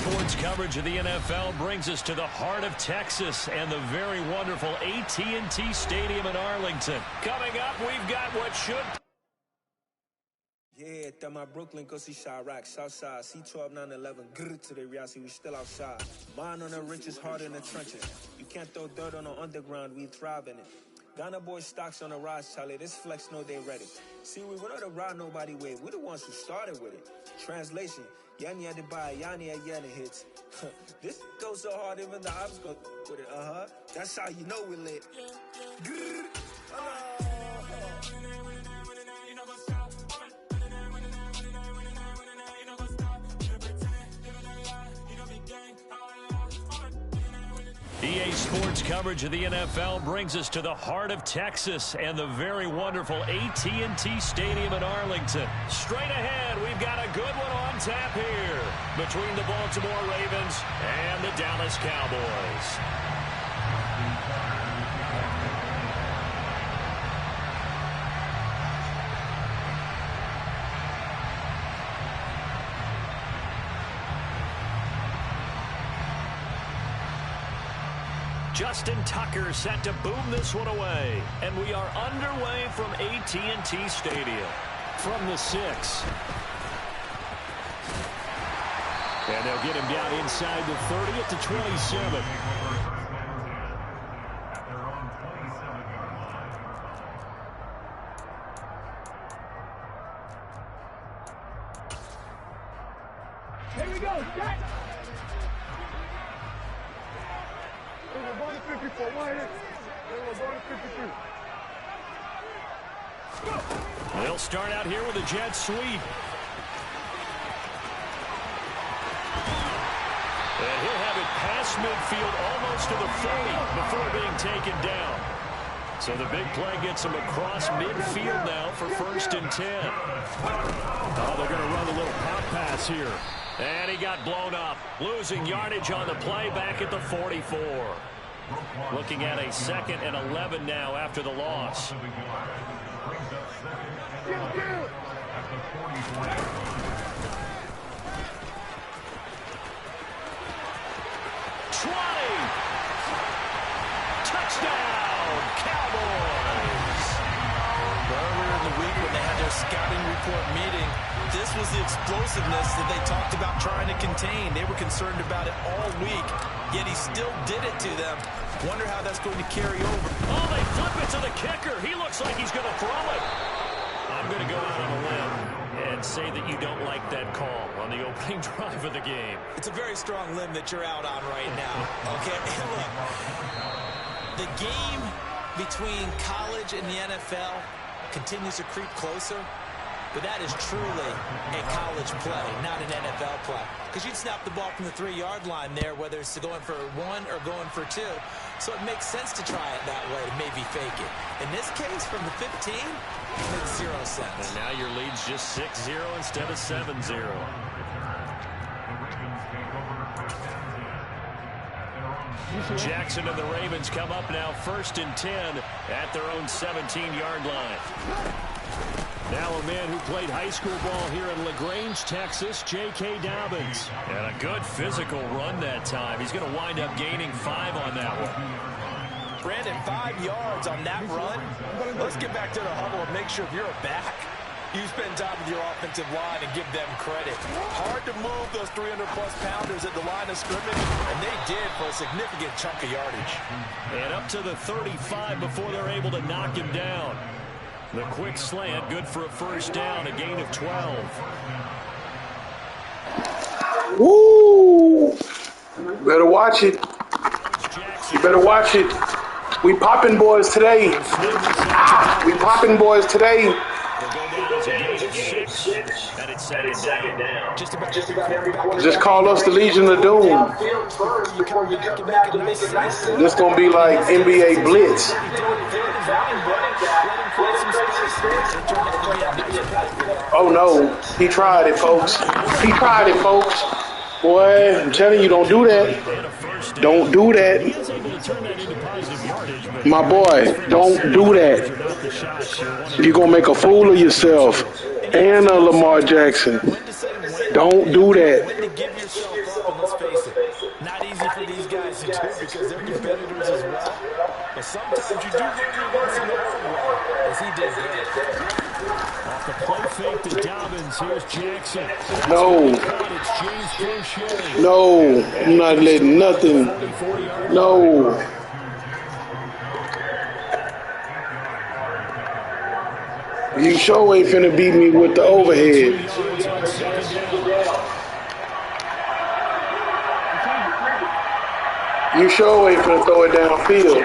Sports coverage of the NFL brings us to the heart of Texas and the very wonderful AT&T Stadium in Arlington. Coming up, we've got what should... Yeah, that my Brooklyn, go see Chirac, Southside, C12, 911, grrr to the reality, we still outside. Mine on the riches, hard in the trenches. You can't throw dirt on the underground, we thrive in it. Ghana boys stocks on the rise, Charlie, this flex know they ready. See, we were not a ride nobody wave, we the ones who started with it. Translation, Yanni had to buy, Yanni had Yanni hits. This goes so hard, even the ops go with it, That's how you know we lit. Grrr. EA Sports coverage of the NFL brings us to the heart of Texas and the very wonderful AT&T Stadium in Arlington. Straight ahead, we've got a good one on tap here between the Baltimore Ravens and the Dallas Cowboys. Justin Tucker set to boom this one away. And we are underway from AT&T Stadium. From the 6. And they'll get him down inside the 30 at the 27. Here we go, Jack! We're going to 54, one hit. We're going to 53. They'll start out here with a jet sweep. And he'll have it past midfield almost to the 40 before being taken down. So the big play gets him across midfield now for 1st and 10. Oh, they're going to run a little pop pass here. And he got blown up, losing yardage on the play back at the 44. Looking at a 2nd and 11 now after the loss. 20. Touchdown, Cowboys! Earlier in the week when they had their scouting report meeting, this was the explosiveness that they talked about trying to contain. They were concerned about it all week, yet he still did it to them. Wonder how that's going to carry over. Oh, they flip it to the kicker. He looks like he's going to throw it. I'm going to go out on a limb and say that you don't like that call on the opening drive of the game. It's a very strong limb that you're out on right now. Okay, look, the game between college and the NFL continues to creep closer. But that is truly a college play, not an NFL play. Because you'd snap the ball from the 3-yard line there, whether it's going for 1 or going for 2. So it makes sense to try it that way to maybe fake it. In this case, from the 15, it makes 0 sense. And now your lead's just 6-0 instead of 7-0. Jackson and the Ravens come up now 1st and 10 at their own 17-yard line. Now a man who played high school ball here in LaGrange, Texas, J.K. Dobbins. And a good physical run that time. He's going to wind up gaining 5 on that one. Brandon, 5 yards on that run. Let's get back to the huddle and make sure if you're a back, you spend time with your offensive line and give them credit. Hard to move those 300-plus pounders at the line of scrimmage, and they did for a significant chunk of yardage. And up to the 35 before they're able to knock him down. The quick slant, good for a 1st down, a gain of 12. Woo! Better watch it. You better watch it. We popping boys today. We popping boys today. Just call us the Legion of Doom. This gonna be like NBA Blitz. Oh no, he tried it, folks. He tried it, folks. Boy, I'm telling you, don't do that. Don't do that. My boy, don't do that. You're gonna make a fool of yourself and Lamar Jackson. Don't do that. to too, because they're competitors as well. But sometimes you do learn your lesson the hard way, as he did there. Off the play fake to Dobbins, here's Jackson. No. It's James Crochet. No. I'm not letting nothing. No. You sure ain't finna beat me with the overhead. You sure ain't finna throw it downfield.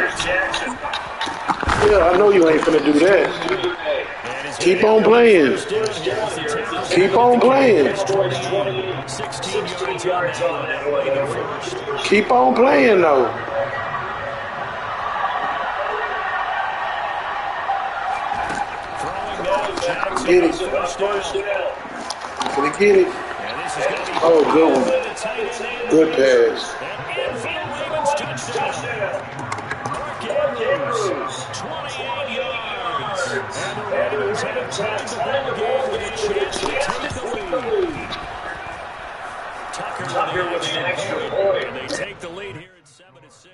Yeah, I know you ain't finna do that. Keep on playing. Keep on playing. Keep on playing, though. Get it. Gonna get it. Oh, good one. Good pass. 28 yards. And the Raiders have tied the ball game with a chance to take the lead. Tucker with an extra point. And they take the lead here at 7-6.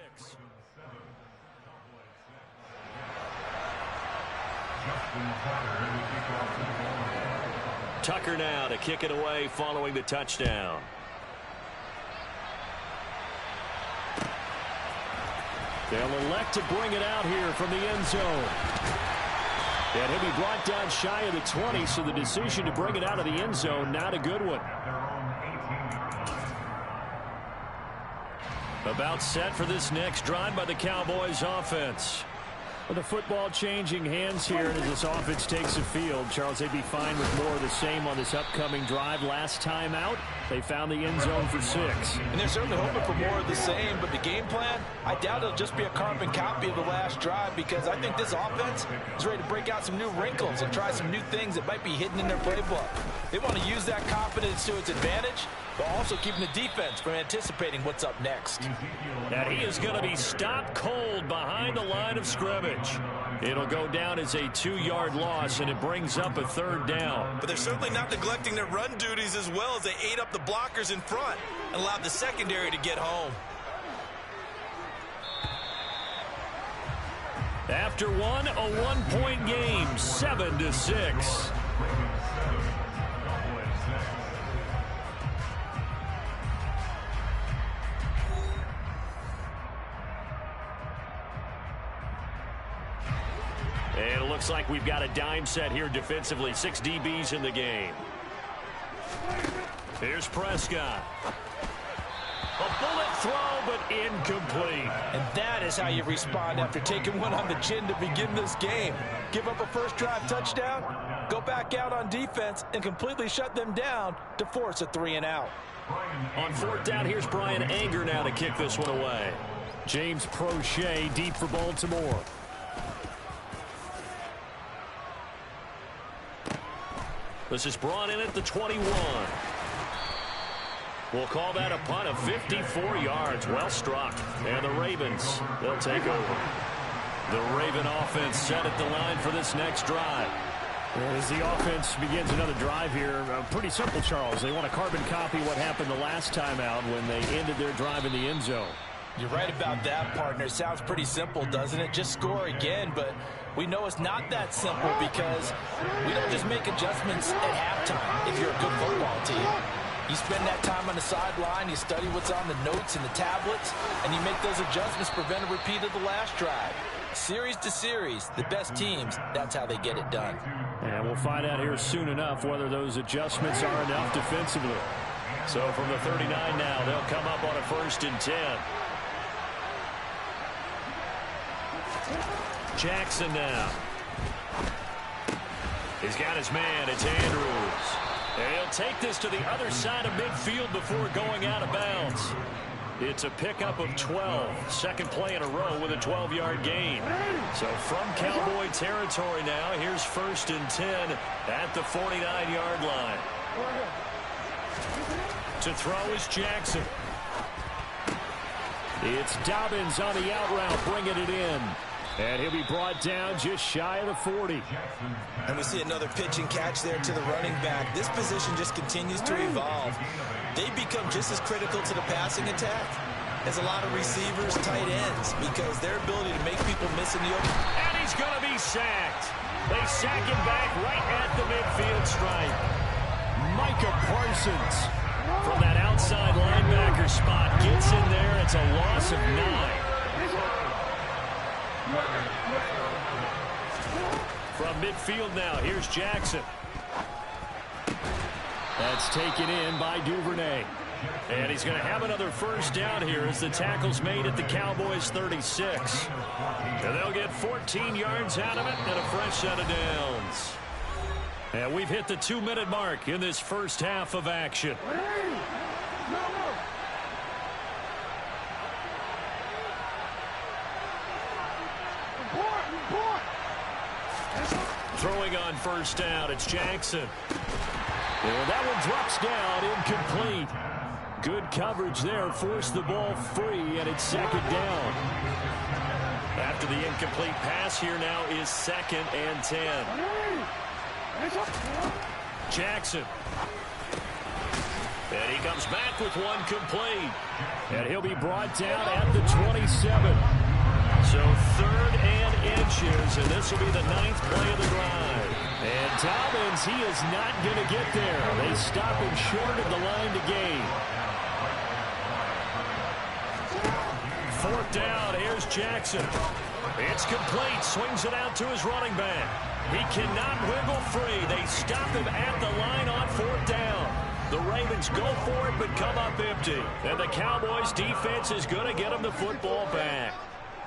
Tucker now to kick it away following the touchdown. They'll elect to bring it out here from the end zone. And he'll be brought down shy of the 20, so the decision to bring it out of the end zone, not a good one. About set for this next drive by the Cowboys offense. With the football changing hands here as this offense takes the field, Charles, they'd be fine with more of the same on this upcoming drive. Last time out, they found the end zone for 6. And they're certainly hoping for more of the same, but the game plan, I doubt it'll just be a carbon copy of the last drive, because I think this offense is ready to break out some new wrinkles and try some new things that might be hidden in their playbook. They want to use that confidence to its advantage, but also keeping the defense from anticipating what's up next. And he is going to be stopped cold behind the line of scrimmage. It'll go down as a 2-yard loss, and it brings up a 3rd down. But they're certainly not neglecting their run duties as well, as they ate up the blockers in front and allowed the secondary to get home. After one, a 1-point game, 7-6. And it looks like we've got a dime set here defensively. 6 DBs in the game. Here's Prescott. A bullet throw, but incomplete. And that is how you respond after taking one on the chin to begin this game. Give up a first drive touchdown, go back out on defense, and completely shut them down to force a 3-and-out. On 4th down, here's Brian Anger now to kick this one away. James Crochet deep for Baltimore. This is brought in at the 21. We'll call that a punt of 54 yards. Well struck. And the Ravens, they'll take over. The Raven offense set at the line for this next drive. As the offense begins another drive here, pretty simple, Charles. They want to carbon copy what happened the last time out when they ended their drive in the end zone. You're right about that, partner. Sounds pretty simple, doesn't it? Just score again, but we know it's not that simple, because we don't just make adjustments at halftime if you're a good football team. You spend that time on the sideline, you study what's on the notes and the tablets, and you make those adjustments to prevent a repeat of the last drive. Series to series, the best teams, that's how they get it done. And we'll find out here soon enough whether those adjustments are enough defensively. So from the 39 now, they'll come up on a 1st and 10. Jackson now. He's got his man. It's Andrews. And he'll take this to the other side of midfield before going out of bounds. It's a pickup of 12. Second play in a row with a 12-yard gain. So from Cowboy territory now, here's 1st and 10 at the 49-yard line. To throw is Jackson. It's Dobbins on the out route, bringing it in. And he'll be brought down just shy of the 40. And we see another pitch and catch there to the running back. This position just continues to evolve. They become just as critical to the passing attack as a lot of receivers, tight ends, because their ability to make people miss in the open. And he's going to be sacked. They sack him back right at the midfield stripe. Micah Parsons from that outside linebacker spot gets in there. It's a loss of 9. From midfield now, here's Jackson. That's taken in by Duvernay. And he's going to have another first down here as the tackle's made at the Cowboys' 36. And they'll get 14 yards out of it and a fresh set of downs. And we've hit the 2-minute mark in this first half of action. Throwing on first down, it's Jackson. And that one drops down, incomplete. Good coverage there, forced the ball free, and it's second down. After the incomplete pass, here now is 2nd and 10. Jackson. And he comes back with one complete. And he'll be brought down at the 27. So 3rd and inches, and this will be the 9th play of the drive. And Dobbins, he is not going to get there. They stop him short of the line to gain. 4th down, here's Jackson. It's complete, swings it out to his running back. He cannot wiggle free. They stop him at the line on 4th down. The Ravens go for it, but come up empty. And the Cowboys defense is going to get them the football back.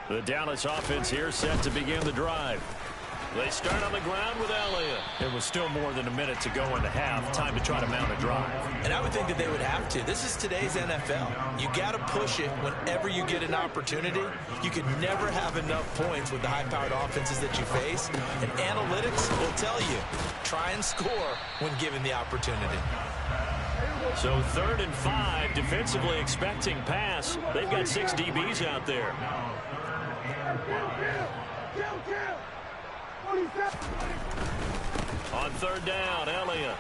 The Dallas offense here set to begin the drive. They start on the ground with Elliott. There was still more than a minute to go in the half. Time to try to mount a drive. And I would think that they would have to. This is today's NFL. You got to push it whenever you get an opportunity. You can never have enough points with the high-powered offenses that you face. And analytics will tell you, try and score when given the opportunity. So 3rd and 5, defensively expecting pass. They've got 6 DBs out there. On 3rd down, Elliott.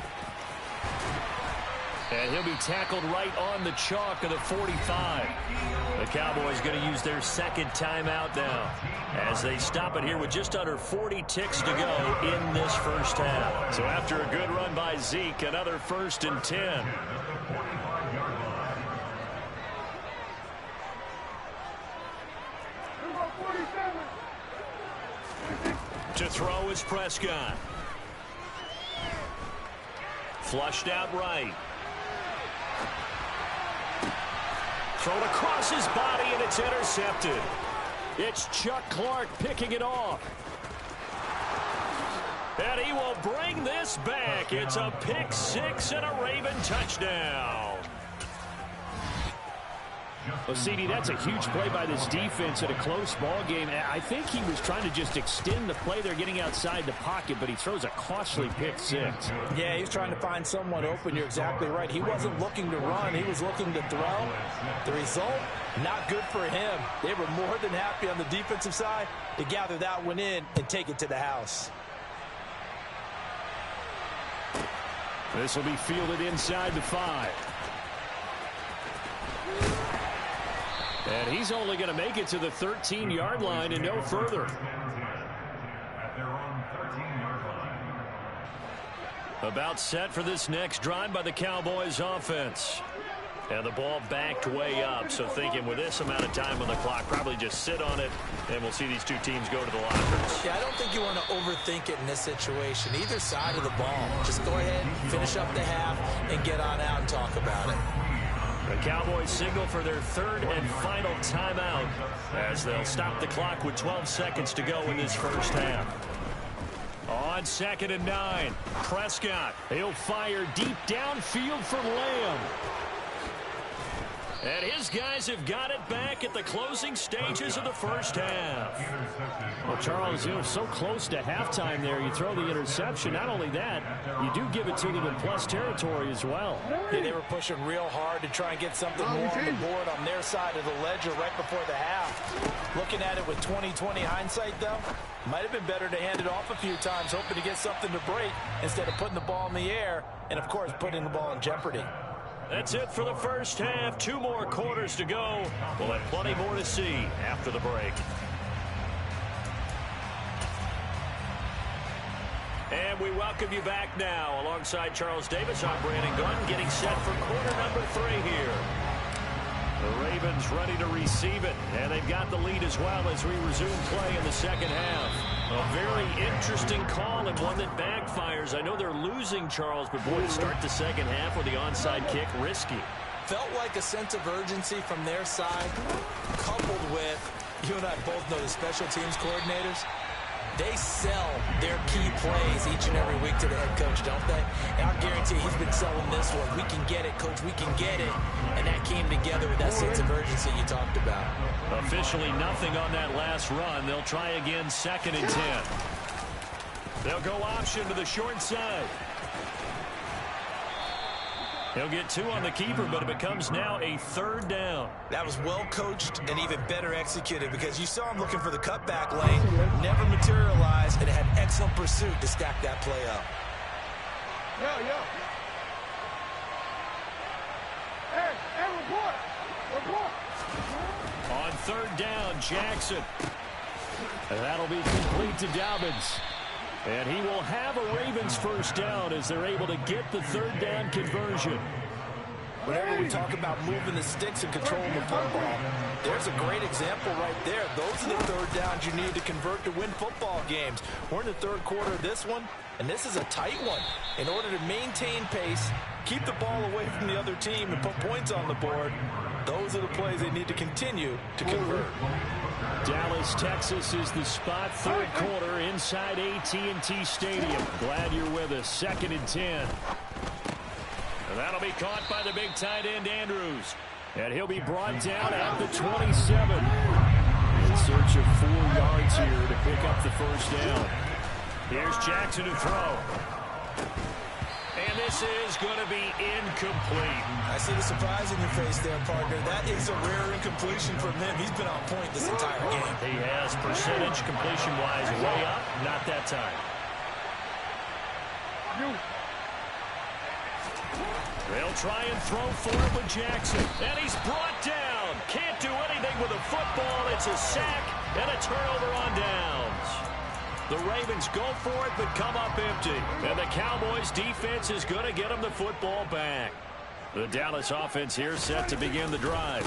And he'll be tackled right on the chalk of the 45. The Cowboys going to use their 2nd timeout now as they stop it here with just under 40 ticks to go in this first half. So after a good run by Zeke, another 1st and 10. To throw is Prescott. Flushed out right. Thrown across his body, and it's intercepted. It's Chuck Clark picking it off. And he will bring this back. It's a pick 6 and a Raven touchdown. Well, CD, that's a huge play by this defense in a close ball game. I think he was trying to just extend the play. They're getting outside the pocket, but he throws a costly pick 6. Yeah, he's trying to find someone open. You're exactly right. He wasn't looking to run. He was looking to throw. The result, not good for him. They were more than happy on the defensive side to gather that one in and take it to the house. This will be fielded inside the 5. And he's only going to make it to the 13-yard line and no further. About set for this next drive by the Cowboys offense. And the ball backed way up, so thinking with this amount of time on the clock, probably just sit on it, and we'll see these two teams go to the lockers. Yeah, I don't think you want to overthink it in this situation. Either side of the ball. Just go ahead, finish up the half, and get on out and talk about it. The Cowboys signal for their 3rd and final timeout as they'll stop the clock with 12 seconds to go in this first half. On 2nd and 9, Prescott. He'll fire deep downfield for Lamb. And his guys have got it back at the closing stages of the first half. Well, Charles, you know, so close to halftime there. You throw the interception. Not only that, you do give it to them in plus territory as well. Yeah, they were pushing real hard to try and get something more on the board on their side of the ledger right before the half. Looking at it with 20/20 hindsight, though, might have been better to hand it off a few times, hoping to get something to break instead of putting the ball in the air and, of course, putting the ball in jeopardy. That's it for the first half. 2 more quarters to go. We'll have plenty more to see after the break. And we welcome you back now. Alongside Charles Davis, I'm Brandon Gunn, getting set for quarter number 3 here. The Ravens ready to receive it, and they've got the lead as well as we resume play in the second half. A very interesting call and one that backfires. I know they're losing, Charles, but boy, to start the second half with the onside kick, risky. Felt like a sense of urgency from their side, coupled with, you and I both know the special teams coordinators. They sell their key plays each and every week to the head coach, don't they? And I guarantee he's been selling this one. We can get it, coach. We can get it. And that came together with that sense of urgency you talked about. Officially nothing on that last run. They'll try again, 2nd and 10. They'll go option to the short side. He'll get 2 on the keeper, but it becomes now a 3rd down. That was well coached and even better executed because you saw him looking for the cutback lane, never materialized, and had excellent pursuit to stack that play up. Yeah. Hey, report. On 3rd down, Jackson. And that'll be complete to Dobbins. And he will have a Ravens first down as they're able to get the 3rd down conversion. Whenever we talk about moving the sticks and controlling the football, there's a great example right there. Those are the 3rd downs you need to convert to win football games. We're in the 3rd quarter of this one, and this is a tight one. In order to maintain pace, keep the ball away from the other team, and put points on the board, those are the plays they need to continue to convert. Dallas, Texas is the spot. 3rd quarter inside AT&T Stadium. Glad you're with us. 2nd and 10. And that'll be caught by the big tight end, Andrews. And he'll be brought down at the 27. In search of 4 yards here to pick up the first down. Here's Jackson to throw. And this is going to be incomplete. I see the surprise in your face there, partner. That is a rare incompletion from him. He's been on point this entire game. He has percentage completion-wise way up. Not that time. They'll try and throw for it with Jackson. And he's brought down. Can't do anything with a football. It's a sack and a turnover on downs. The Ravens go for it, but come up empty. And the Cowboys defense is going to get them the football back. The Dallas offense here set to begin the drive.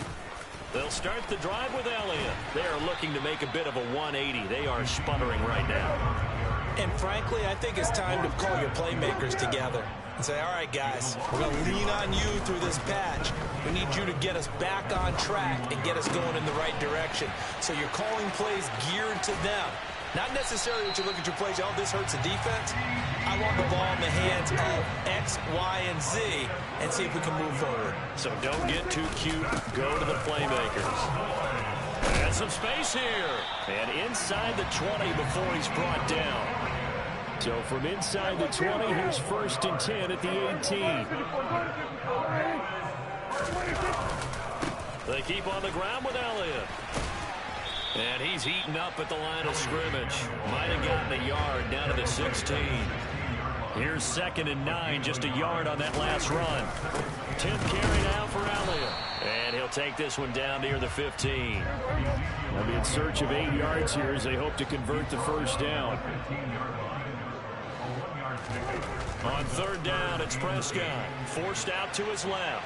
They'll start the drive with Elliott. They are looking to make a bit of a 180. They are sputtering right now. And frankly, I think it's time to call your playmakers together and say, all right, guys, we're going to lean on you through this patch. We need you to get us back on track and get us going in the right direction. So you're calling plays geared to them. Not necessarily that you look at your plays, oh, this hurts the defense. I want the ball in the hands of X, Y, and Z and see if we can move forward. So don't get too cute. Go to the playmakers. And some space here. And inside the 20 before he's brought down. So from inside the 20, here's 1st and 10 at the 18. They keep on the ground with Elliott. And he's eaten up at the line of scrimmage. Might have gotten a yard down to the 16. Here's 2nd and 9, just a yard on that last run. 10th carry now for Elliott. And he'll take this one down near the 15. They'll be in search of 8 yards here as they hope to convert the first down. On 3rd down, it's Prescott. Forced out to his left.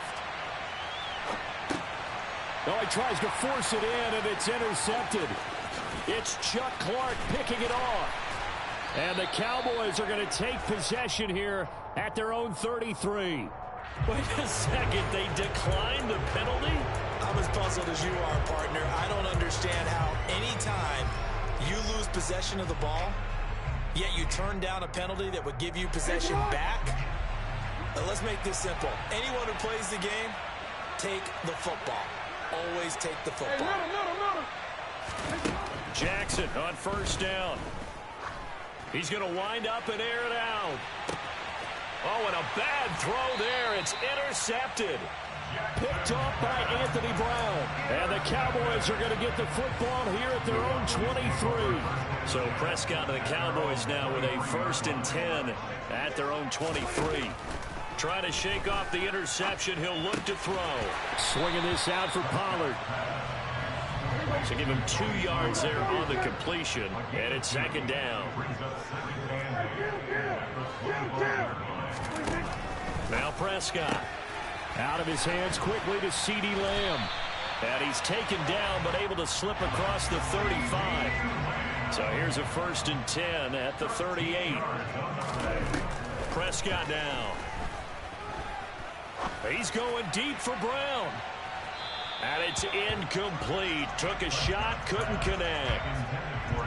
Oh, he tries to force it in, and it's intercepted. It's Chuck Clark picking it off. And the Cowboys are going to take possession here at their own 33. Wait a second, they declined the penalty? I'm as puzzled as you are, partner. I don't understand how any time you lose possession of the ball, yet you turn down a penalty that would give you possession back. Let's make this simple. Anyone who plays the game, take the football. Always take the football. Jackson on 1st down. He's going to wind up and air it out. Oh, and a bad throw there. It's intercepted. Picked off by Anthony Brown. And the Cowboys are going to get the football here at their own 23. So Prescott and the Cowboys now with a 1st and 10 at their own 23. Trying to shake off the interception. He'll look to throw. Swinging this out for Pollard. So give him 2 yards there on the completion, and it's second down. Now Prescott. Out of his hands quickly to CeeDee Lamb. And he's taken down, but able to slip across the 35. So here's a 1st and 10 at the 38. Prescott now. He's going deep for Brown. And it's incomplete. Took a shot, couldn't connect.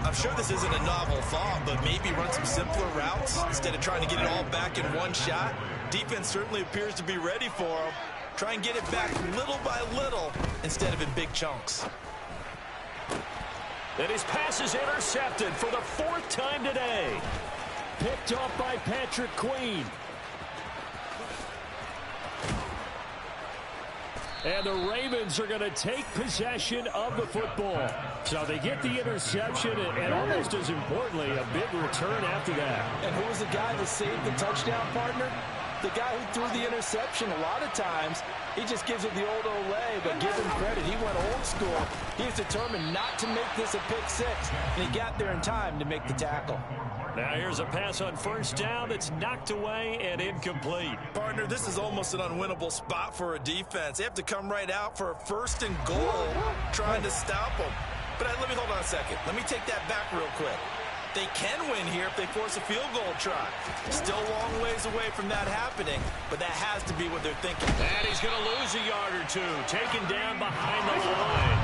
I'm sure this isn't a novel thought, but maybe run some simpler routes instead of trying to get it all back in one shot. Defense certainly appears to be ready for him. Try and get it back little by little instead of in big chunks. And his pass is intercepted for the 4th time today. Picked up by Patrick Queen. And the Ravens are going to take possession of the football. So they get the interception and almost as importantly, a big return after that. And who was the guy that saved the touchdown, partner? The guy who threw the interception. A lot of times, he just gives it the old Olay, but give him credit. He went old school. He's determined not to make this a pick six, and he got there in time to make the tackle. Now here's a pass on 1st down that's knocked away and incomplete. Partner, this is almost an unwinnable spot for a defense. They have to come right out for a 1st and goal trying to stop them. But let me hold on a second. Let me take that back real quick. They can win here if they force a field goal try. Still a long ways away from that happening, but that has to be what they're thinking. And he's going to lose a yard or 2. Taken down behind the line.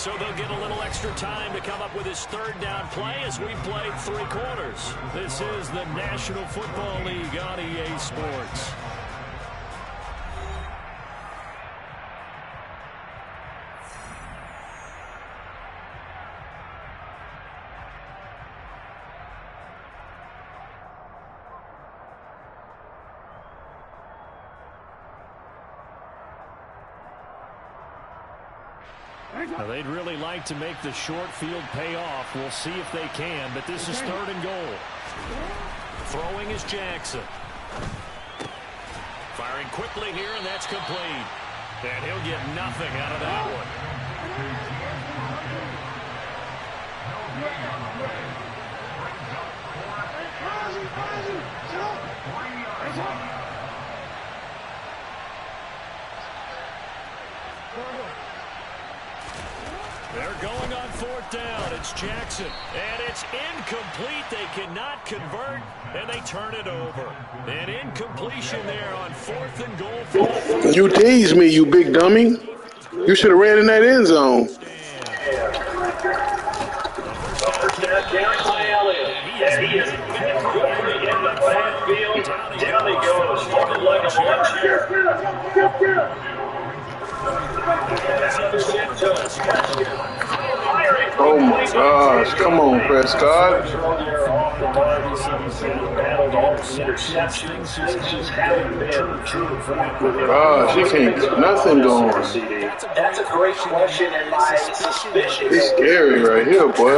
So they'll get a little extra time to come up with his 3rd down play as we played 3 quarters. This is the National Football League on EA Sports. Now, they'd really like to make the short field pay off. We'll see if they can, but this is 3rd and goal. Throwing is Jackson. Firing quickly here, and that's complete. And he'll get nothing out of that one. They're going on 4th down. It's Jackson. And it's incomplete. They cannot convert, and they turn it over. An incompletion there on 4th and goal. You teased me, you big dummy. You should have ran in that end zone. He is in the backfield. Down he goes. Fucking luggage here. Oh my gosh, come on, Prescott. Gosh, he can't get nothing going. That's a great question, and my suspicion He's scary right here, boy.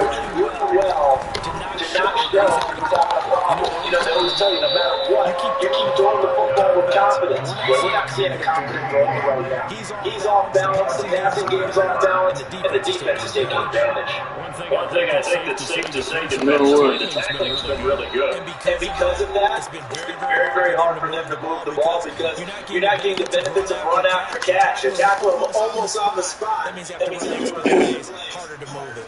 They always tell you, no matter what, you keep throwing the football with confidence. Well, we're not seeing a confident throw right now. He's off balance, the passing game's off balance, and the defense is taking advantage. One thing I think that's safe to say, defensively, the tackling's been really good. And because of that, it's been very, very hard for them to move the ball because you're not getting the benefits of run after catch. You tackle them almost on the spot. That means after the next play, it's harder to move it.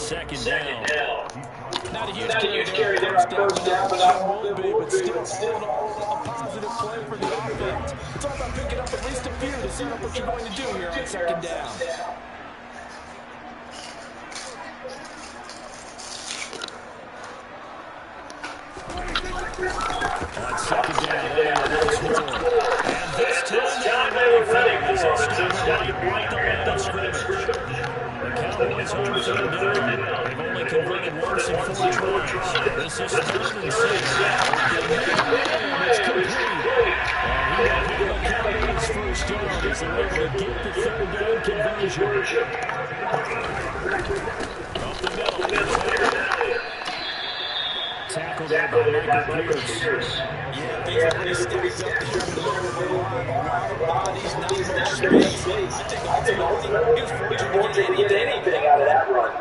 second down. Not a huge carry there on first down, but not will be, but still all in all, a positive play for the offense. It's all about picking up at least a few to set up what you're going to do here on second down. On second down, and this time they're ready for it. It's right the line of scrimmage. The Cowboys on third down. They've only converted once in 4 tries. This is 3rd and 6. It's complete. And he will have the Cowboys first down as they're able to get the 3rd down conversion. Up the middle. Tackle there by Michael Pierce. Yeah, things are pretty stacked up there in the middle of the line. A lot of bodies, not much space. I think ultimately he was fortunate to get anything out of that run.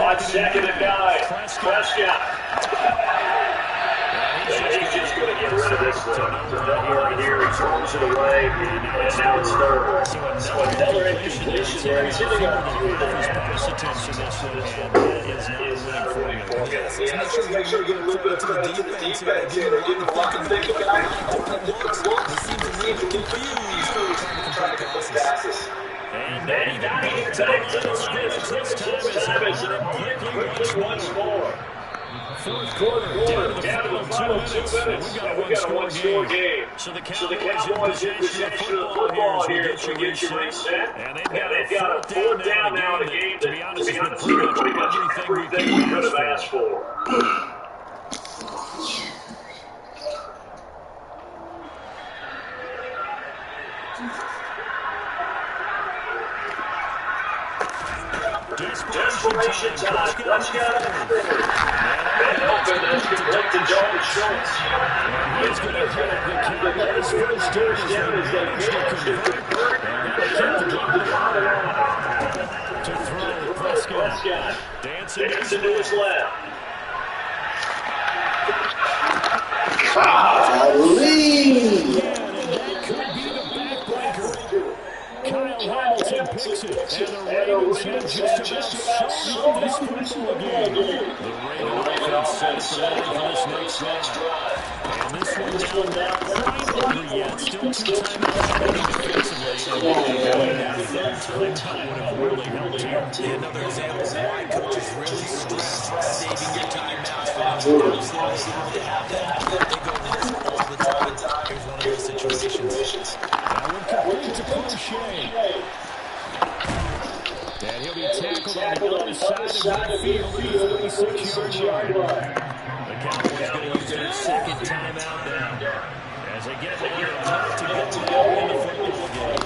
On second and 9, Prescott. He's just going to get rid of this one here. He throws it away, and now it's 3rd. So another incompletion there. He's hitting on 2 of his pass attempts in this one, and that is not winning for him. Yes, make sure you give a little bit of credit to the defense here. They're getting a lot to think about. Different looks. They seem to be confused trying to complete passes. And not even back to the scrimmage this time as quickly once more. Fourth quarter, down to the final 2 minutes. We've got a one-score game. So the Cowboys in possession of the football here as we get you reset. And they've got a 4th down now in the game. To be honest, it's been pretty much everything we could have asked for. Desperation time. Prescott. Man open. That's complete to Dalton Schultz. He's going to hit the Cowboys first down as they manage to convert. And keep the ball to throw. Prescott. Dancing to his left. Hamilton picks it, and the Ravens have just about shown up this football game. The Ravens offense set aside for this next drive. And this one down quite over yet. Still 2 timeouts defensively. And that 3rd timeout would have really helped here. Another example of why coaches really stress saving your timeouts for those absolutely have to have that. They go into this all the time. Here's one of those situations. That one complete to Crochet. And he'll be tackled on the other side of midfield at the 36-yard line. The Cowboys going to use their 2nd timeout now as they get down to go in the football game.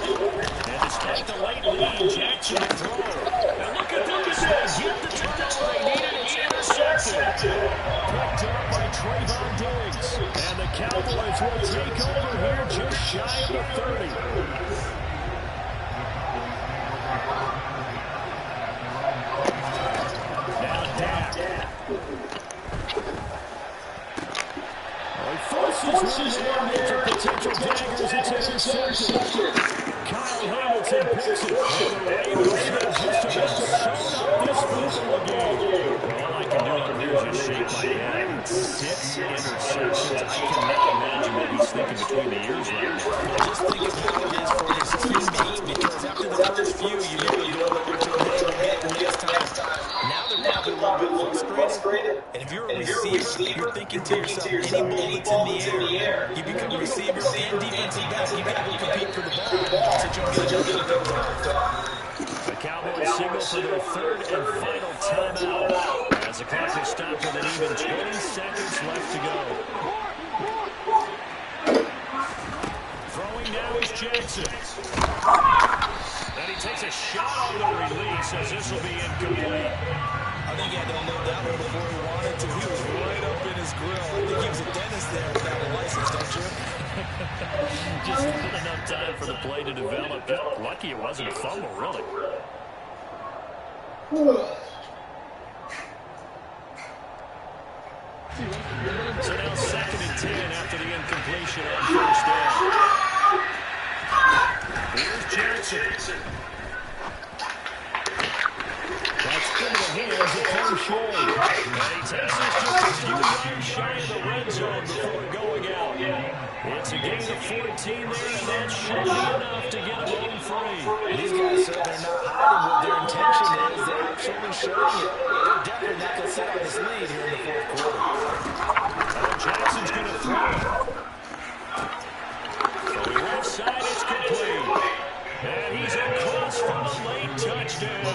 And despite the late lead, Jackson to throw. And look at this. They get the turnover they needed. It's intercepted. Picked up by Trayvon Diggs. And the Cowboys will take over here just shy of the 30. Forces one into potential daggers. It's intercepted. Kyle Hamilton picks it. And the Ravens have just about shown up this football game. All I can do is just shake my head. 6 interceptions. I cannot imagine what he's thinking between the ears right now. Just think of how it is for his teammates, because after the first few, you know what you're going to get next time. Now they're probably a little bit frustrated. And if you're a receiver, you're thinking to yourself, any bullets in the air, you become a receiver and defensive back. You got to compete for the ball. The Cowboys signal for their 3rd and final timeout as the clock is stopped with an even 20 seconds left to go. Throwing now is Jackson. And he takes a shot on the release as this will be incomplete. I think he had to unload that one before he wanted to. He was right up in his grill. I think he was a dentist there without a license, don't you? Just not enough time for the play to develop. Just lucky it wasn't a fumble, really. So now 2nd and 10 after the incompletion on first down. Here's Jackson. That's into the hands of Crochet. And he takes this just a few yards shy of the red zone before going out. It's a gain of 14 there, and that should be enough to get him home free. These guys said they're not hiding what their intention is. They're actually showing it. They're definitely not going to sit on this lead here in the fourth quarter. Jackson's going to throw. From the left side, it's complete. And he's across for the late touchdown.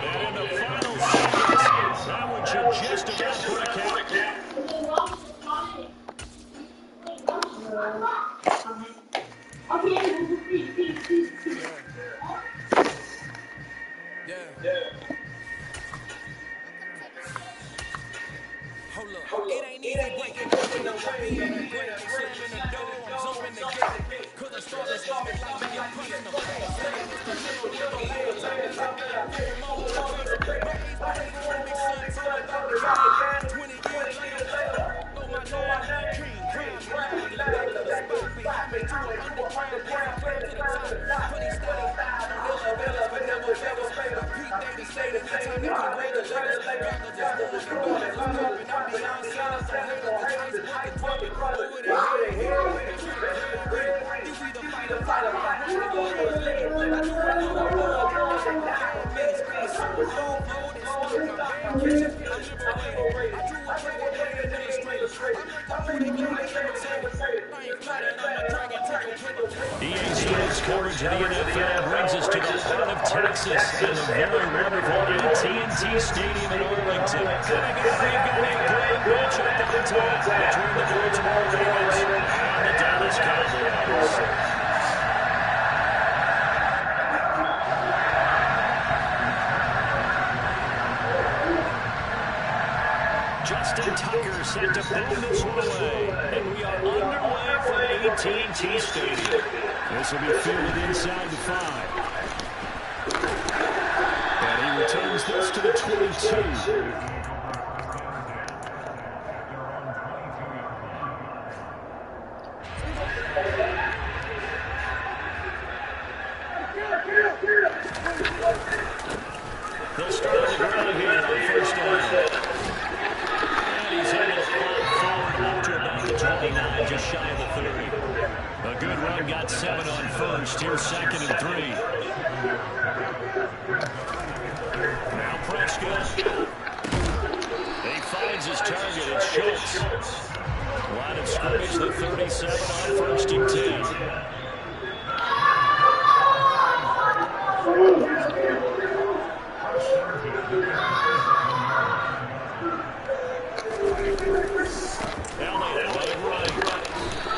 And in the final seconds, that one should just about put a count. Hold up. It ain't easy breaking down no way. Slamming the door, I'm zooming the gate. Cause I started smoking like me, I'm punching the face. It's the middle of the last time that I got here. My whole face, big son, 20 years later. Oh my God, cream, right to the spot. Behind me to an underground, down to the top. Funny style, on elevators, but never fail. Pete Davis say that anytime they can break the latest. Goggles is looking good, I'm hoping I'm beyond silence. So hate on the iceberg and drop it. Over the head, with the trigger. You either fight or flight, I'm not running your head. I do it all the love, down minutes, it's super low, load, and smoke my band kitchen. I'm liberated. I do a trigger, play administrator. I'm like, I'm really imitated. I ain't flattered, I'm a dragon, EA Sports coverage of the NFL brings us to the heart of Texas and the very wonderful AT&T Stadium in Arlington. Coming up, we've got a great matchup at the top between the Baltimore Ravens and the Dallas Cowboys. Justin Tucker set to boom this one away, and we are underway from AT&T Stadium. This will be fielded inside the 5. And he returns this to the 22. They'll start on the ground here on first down. He's headed forward up to about the 29, just shy of the 30. A good run, got 7 on first. Here's 2nd and 3. Now Prescott. He finds his target. It's Schultz. Line of scrimmage, the 37 on 1st and 10.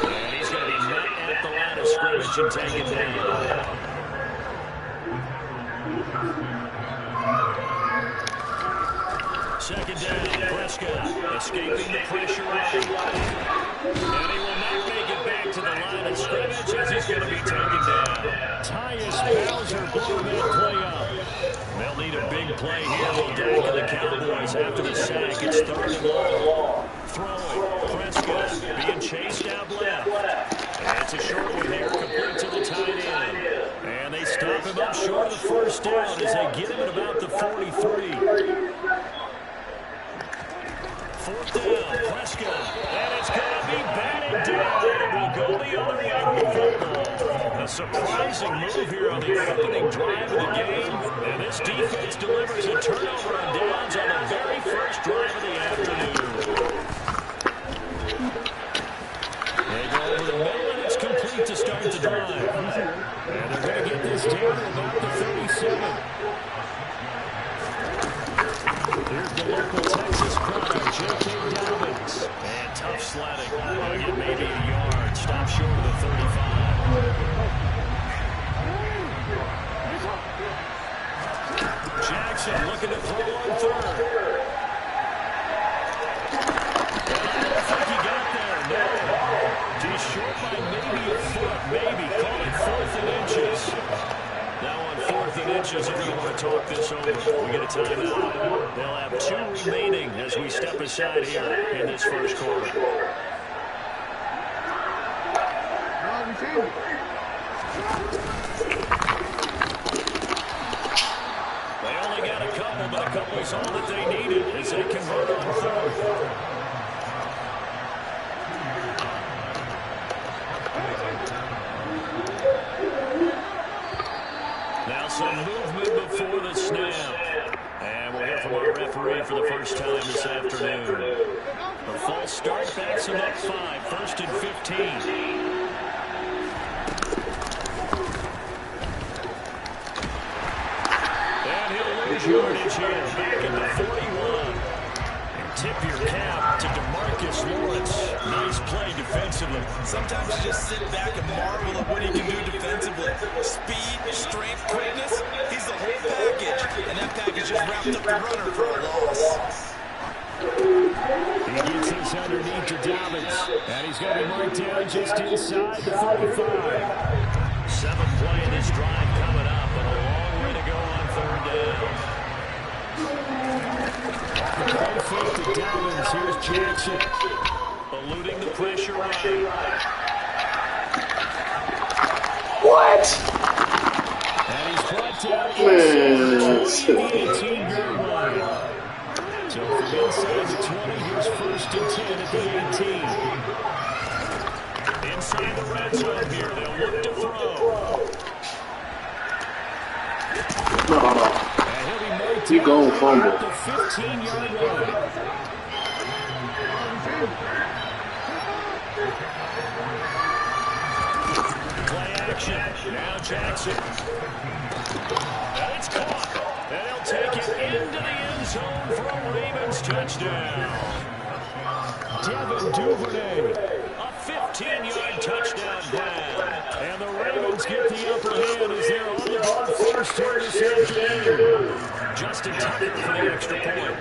And he's going to be met at the line of scrimmage and taken down. Second down, Prescott escaping the pressure right. And he will not make it back to the line of scrimmage as he's going to be taken down. Tyus Bowser blowing that play up. They'll need a big play here. They'll Dak and the Cowboys after the sack. It's 3rd and long. Throwing, Prescott being chased out left. And it's a short one here, complete to the tight end. And they stop him up short of the first down as they get him at about the 43. 4th down, Prescott. And it's going to be batted down. It will go the other way with football. A surprising move here on the opening drive of the game. And this defense delivers a turnover on downs on the very first drive of the afternoon. They go over the middle, and it's complete to start the drive. And they're going to get this down to about the 37. Here's the local Texas crowd, J.K. Dobbins. And tough sledding. They'll get maybe a yard. Stop short of the 35. Jackson looking to throw on 3rd. Just short by maybe a foot, maybe. Call it 4th and inches. Now on 4th and inches, they're going to want to talk this over. We get a timeout. They'll have 2 remaining as we step aside here in this first quarter. was all that they needed as they convert on third. Now some movement before the snap. And we'll hear from our referee for the first time this afternoon. A false start backs him up 5, 1st and 15. Yardage here, back at the 41. And tip your cap to DeMarcus Lawrence. Nice play defensively. Sometimes you just sit back and marvel at what he can do defensively. Speed, strength, quickness. He's the whole package. And that package just wrapped up the runner for a loss. He gets this underneath to Dobbins. And he's going to be marked down just inside the 35. 7th play in this drive coming up, but a long way to go on 3rd down. The play fake to Dobbins. Here's Jackson. Eluding the pressure right. What? And he's brought down inside the 18-yard line. So from inside the 20, here's 1st and 10 at the 18. Inside the red zone here, they'll look to throw. No. And he'll be marked He going fumble. at the 15-yard line. Play action. Now Jackson. And it's caught. And he'll take it into the end zone for a Ravens touchdown. Devin Duvernay. A 15-yard touchdown down. And the Ravens get the upper hand as they're on the ball first here this afternoon. Justin Tucker for the extra point.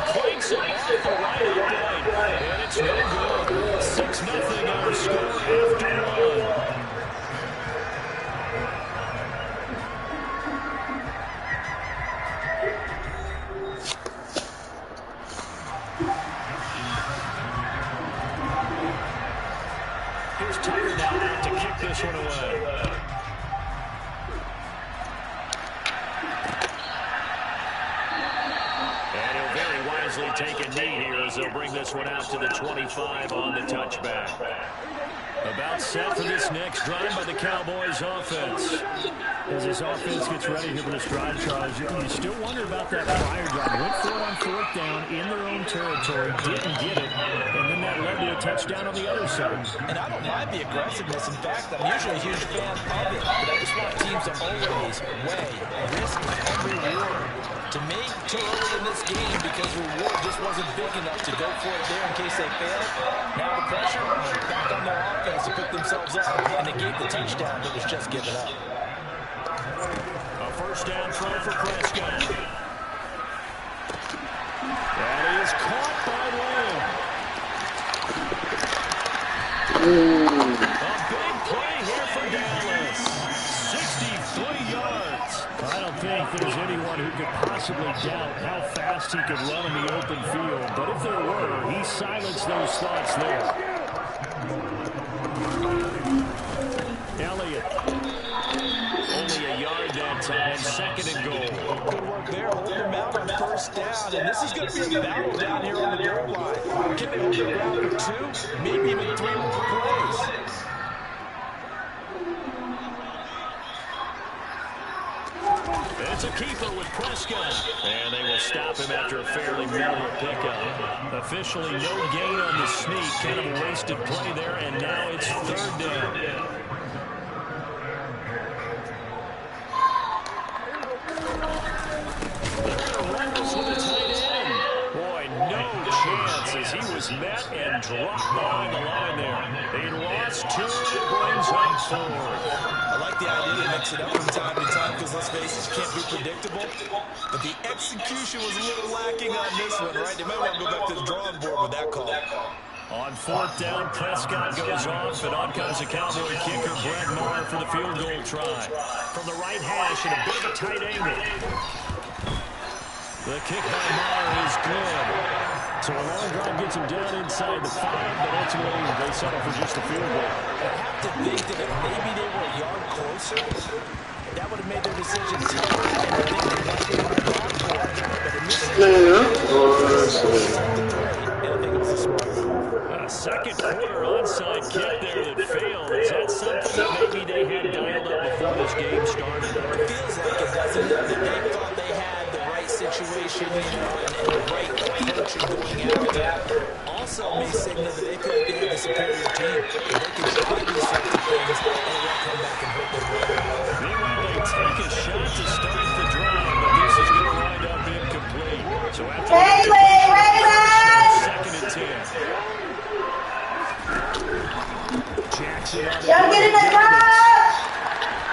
Clanks it off the right line. And it's no good. 6-0 our score after 1. Here's Tucker now to kick this one away. And he'll very wisely take a knee here as they'll bring this one out to the 25 on the touchback. About set for this next drive by the Cowboys offense. As this offense gets ready here for this drive, Charles, you still wonder about that prior drive. Went for it on 4th down in their own territory, didn't get it, and then that led to a touchdown on the other side. And I don't mind the aggressiveness. In fact, I'm usually a huge fan of it, but I just want teams to always weigh risk and reward. To me, too early in this game because reward just wasn't big enough to go for it there in case they failed. Now the pressure back on their offense to pick themselves up and negate the touchdown that was just given up. A 1st down throw for Prescott. That is caught by Lamb. A big play here for Dallas. 63 yards. I don't think there's anyone who could possibly doubt how fast he could run in the open field. But if there were, he silenced those thoughts there. Elliott. Only a yard that time. 2nd and goal. Good work there. Hold them out on 1st down. And this is going to be a battle down here on the goal line. Can they hold the ground for 2, maybe even 3 more plays? It's a keeper with Prescott. And they will stop him after a fairly minimal pickup. Officially no gain on the sneak. Kind of a wasted play there, and now it's 3rd down. As he was met and dropped behind the line there. He lost 2 and it brings up 4. I like the idea to mix it up from time to time because, let's face it, can't be predictable. But the execution was a little lacking on this one, right? They might want to go back to the drawing board with that call. On 4th down, Prescott goes off, and on comes the Cowboy kicker, Brett Maher, for the field goal try. From the right hash at a bit of a tight angle. The kick by Maher is good. So a long drive gets him down inside the 5, but ultimately they settle for just a field goal. I have to think that if maybe they were a yard closer, that would have made their decision tougher, and I think they likely would have gone for it. But in this situation, I think it was a smart move. A second quarter onside kick there that failed. Is that something that maybe they had dialed up before this game started? It feels like it, doesn't it? That they thought they had the right situation, and the right approach in going after it. Also may signal that they feel like they have the superior team. They can try these sorts of things, and it won't come back and hurt them later. Meanwhile, they take a shot to start the drive, but this is going to wind up incomplete. So after second and 10. Jackson Don't get in the car!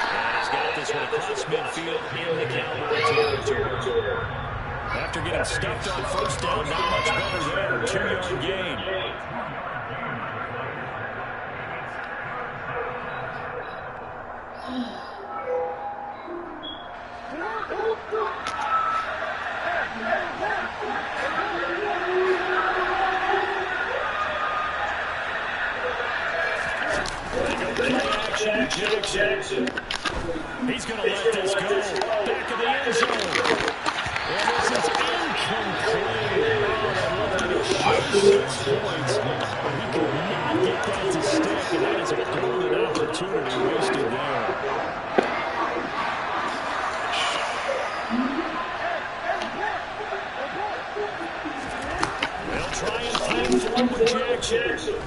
And he's got this one across midfield in the Cowboy territory. After getting stuffed on first down, not much better there. 2-yard gain. Jackson. He's going to let this go. Back of the end zone. And this is incomplete. Looking to shoot 6 points. But he could not get that to stick. And that is a golden opportunity wasted there. They'll try and find forward Jackson.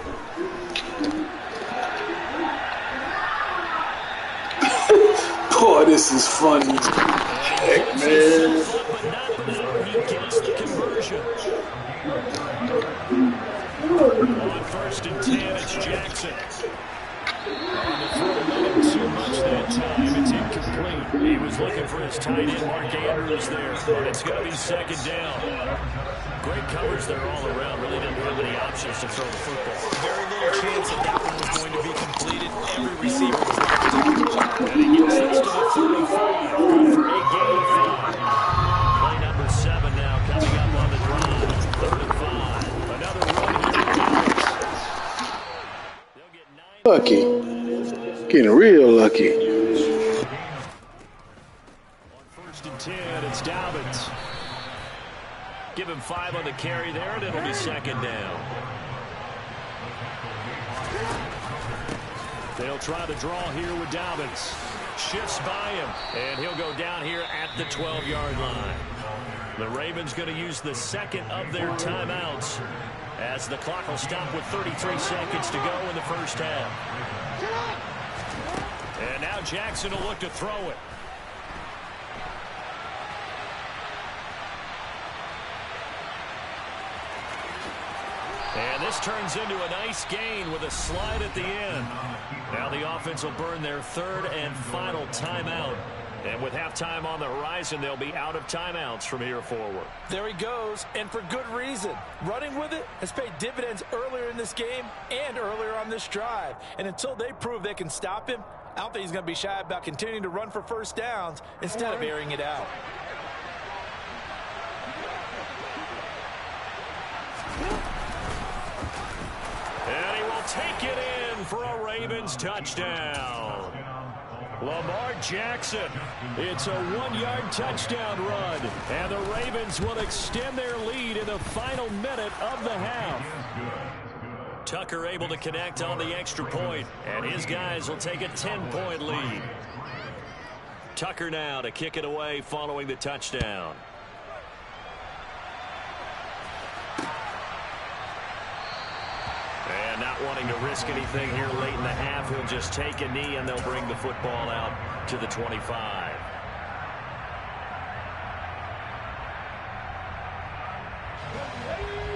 Oh, this is funny. Heck, man. He gets the conversion. On first and 10, it's Jackson. On the throw, let him too much that time. It's incomplete. He was looking for his tight end, Mark Andrews, there. But it's going to be second down. Great coverage there all around. Really didn't have any options to throw the football. Very little chance that that one was going to be completed. Every receiver was left to take the job. And he gets this to the 35. Good for a gain of 5. Play number 7 now coming up on the drive. 3rd and 5. Another run here. They'll get 9. Lucky. Getting real lucky. On first and 10, it's Dobbins. Give him 5 on the carry there, and it'll be second down. They'll try the draw here with Dobbins. Shifts by him, and he'll go down here at the 12-yard line. The Ravens going to use the second of their timeouts as the clock will stop with 33 seconds to go in the first half. And now Jackson will look to throw it. And this turns into a nice gain with a slide at the end. Now the offense will burn their 3rd and final timeout. And with halftime on the horizon, they'll be out of timeouts from here forward. There he goes, and for good reason. Running with it has paid dividends earlier in this game and earlier on this drive. And until they prove they can stop him, I don't think he's going to be shy about continuing to run for first downs instead of airing it out. And he will take it in for a Ravens touchdown. Lamar Jackson. It's a 1-yard touchdown run. And the Ravens will extend their lead in the final minute of the half. Tucker able to connect on the extra point, and his guys will take a 10-point lead. Tucker now to kick it away following the touchdown. And not wanting to risk anything here late in the half, he'll just take a knee, and they'll bring the football out to the 25.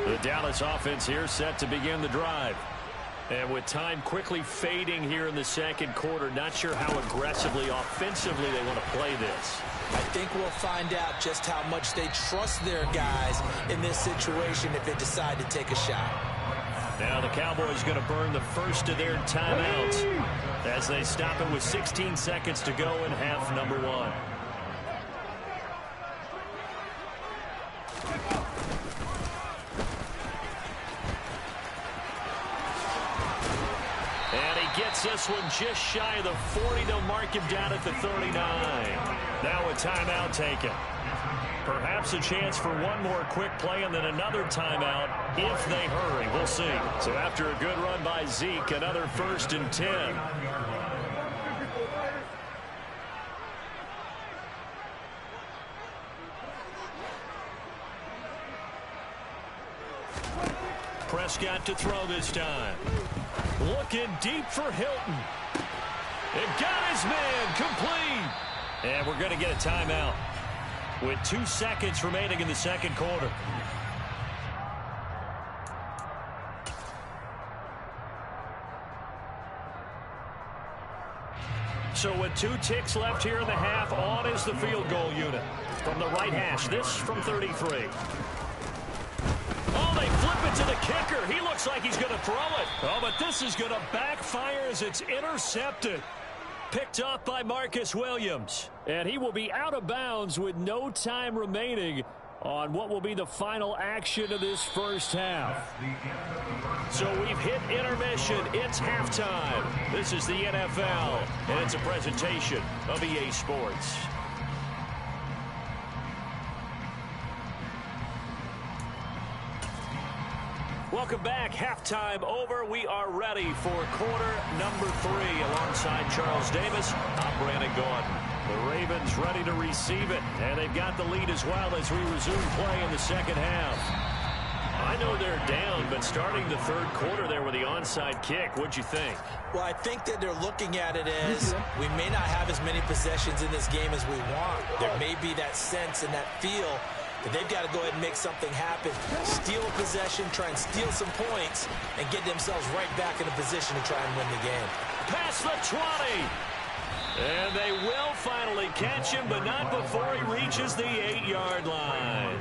The Dallas offense here set to begin the drive. And with time quickly fading here in the second quarter, not sure how aggressively, offensively they want to play this. I think we'll find out just how much they trust their guys in this situation if they decide to take a shot. Now the Cowboys going to burn the first of their timeouts as they stop it with 16 seconds to go in half number 1. gets this one just shy of the 40. They'll mark him down at the 39. Now a timeout taken. Perhaps a chance for one more quick play and then another timeout if they hurry. We'll see. So after a good run by Zeke, another 1st and 10. Prescott to throw this time. Looking deep for Hilton. It got his man complete. And we're going to get a timeout with 2 seconds remaining in the second quarter. So with 2 ticks left here in the half, on is the field goal unit. From the right hash, this from 33. Oh, they flip it to the kicker. He looks like he's going to throw it. Oh, but this is going to backfire as it's intercepted. Picked off by Marcus Williams. And he will be out of bounds with no time remaining on what will be the final action of this first half. So we've hit intermission. It's halftime. This is the NFL, and it's a presentation of EA Sports. Welcome back. Halftime over. We are ready for quarter number 3 alongside Charles Davis. I'm Brandon Gordon. The Ravens ready to receive it, and they've got the lead as well as we resume play in the second half. I know they're down, but starting the third quarter there with the onside kick, what'd you think? Well, I think that they're looking at it as we may not have as many possessions in this game as we want. There may be that sense and that feel that they've got to go ahead and make something happen, steal a possession, try and steal some points, and get themselves right back in a position to try and win the game. Past the 20. And they will finally catch him, but not before he reaches the 8-yard line.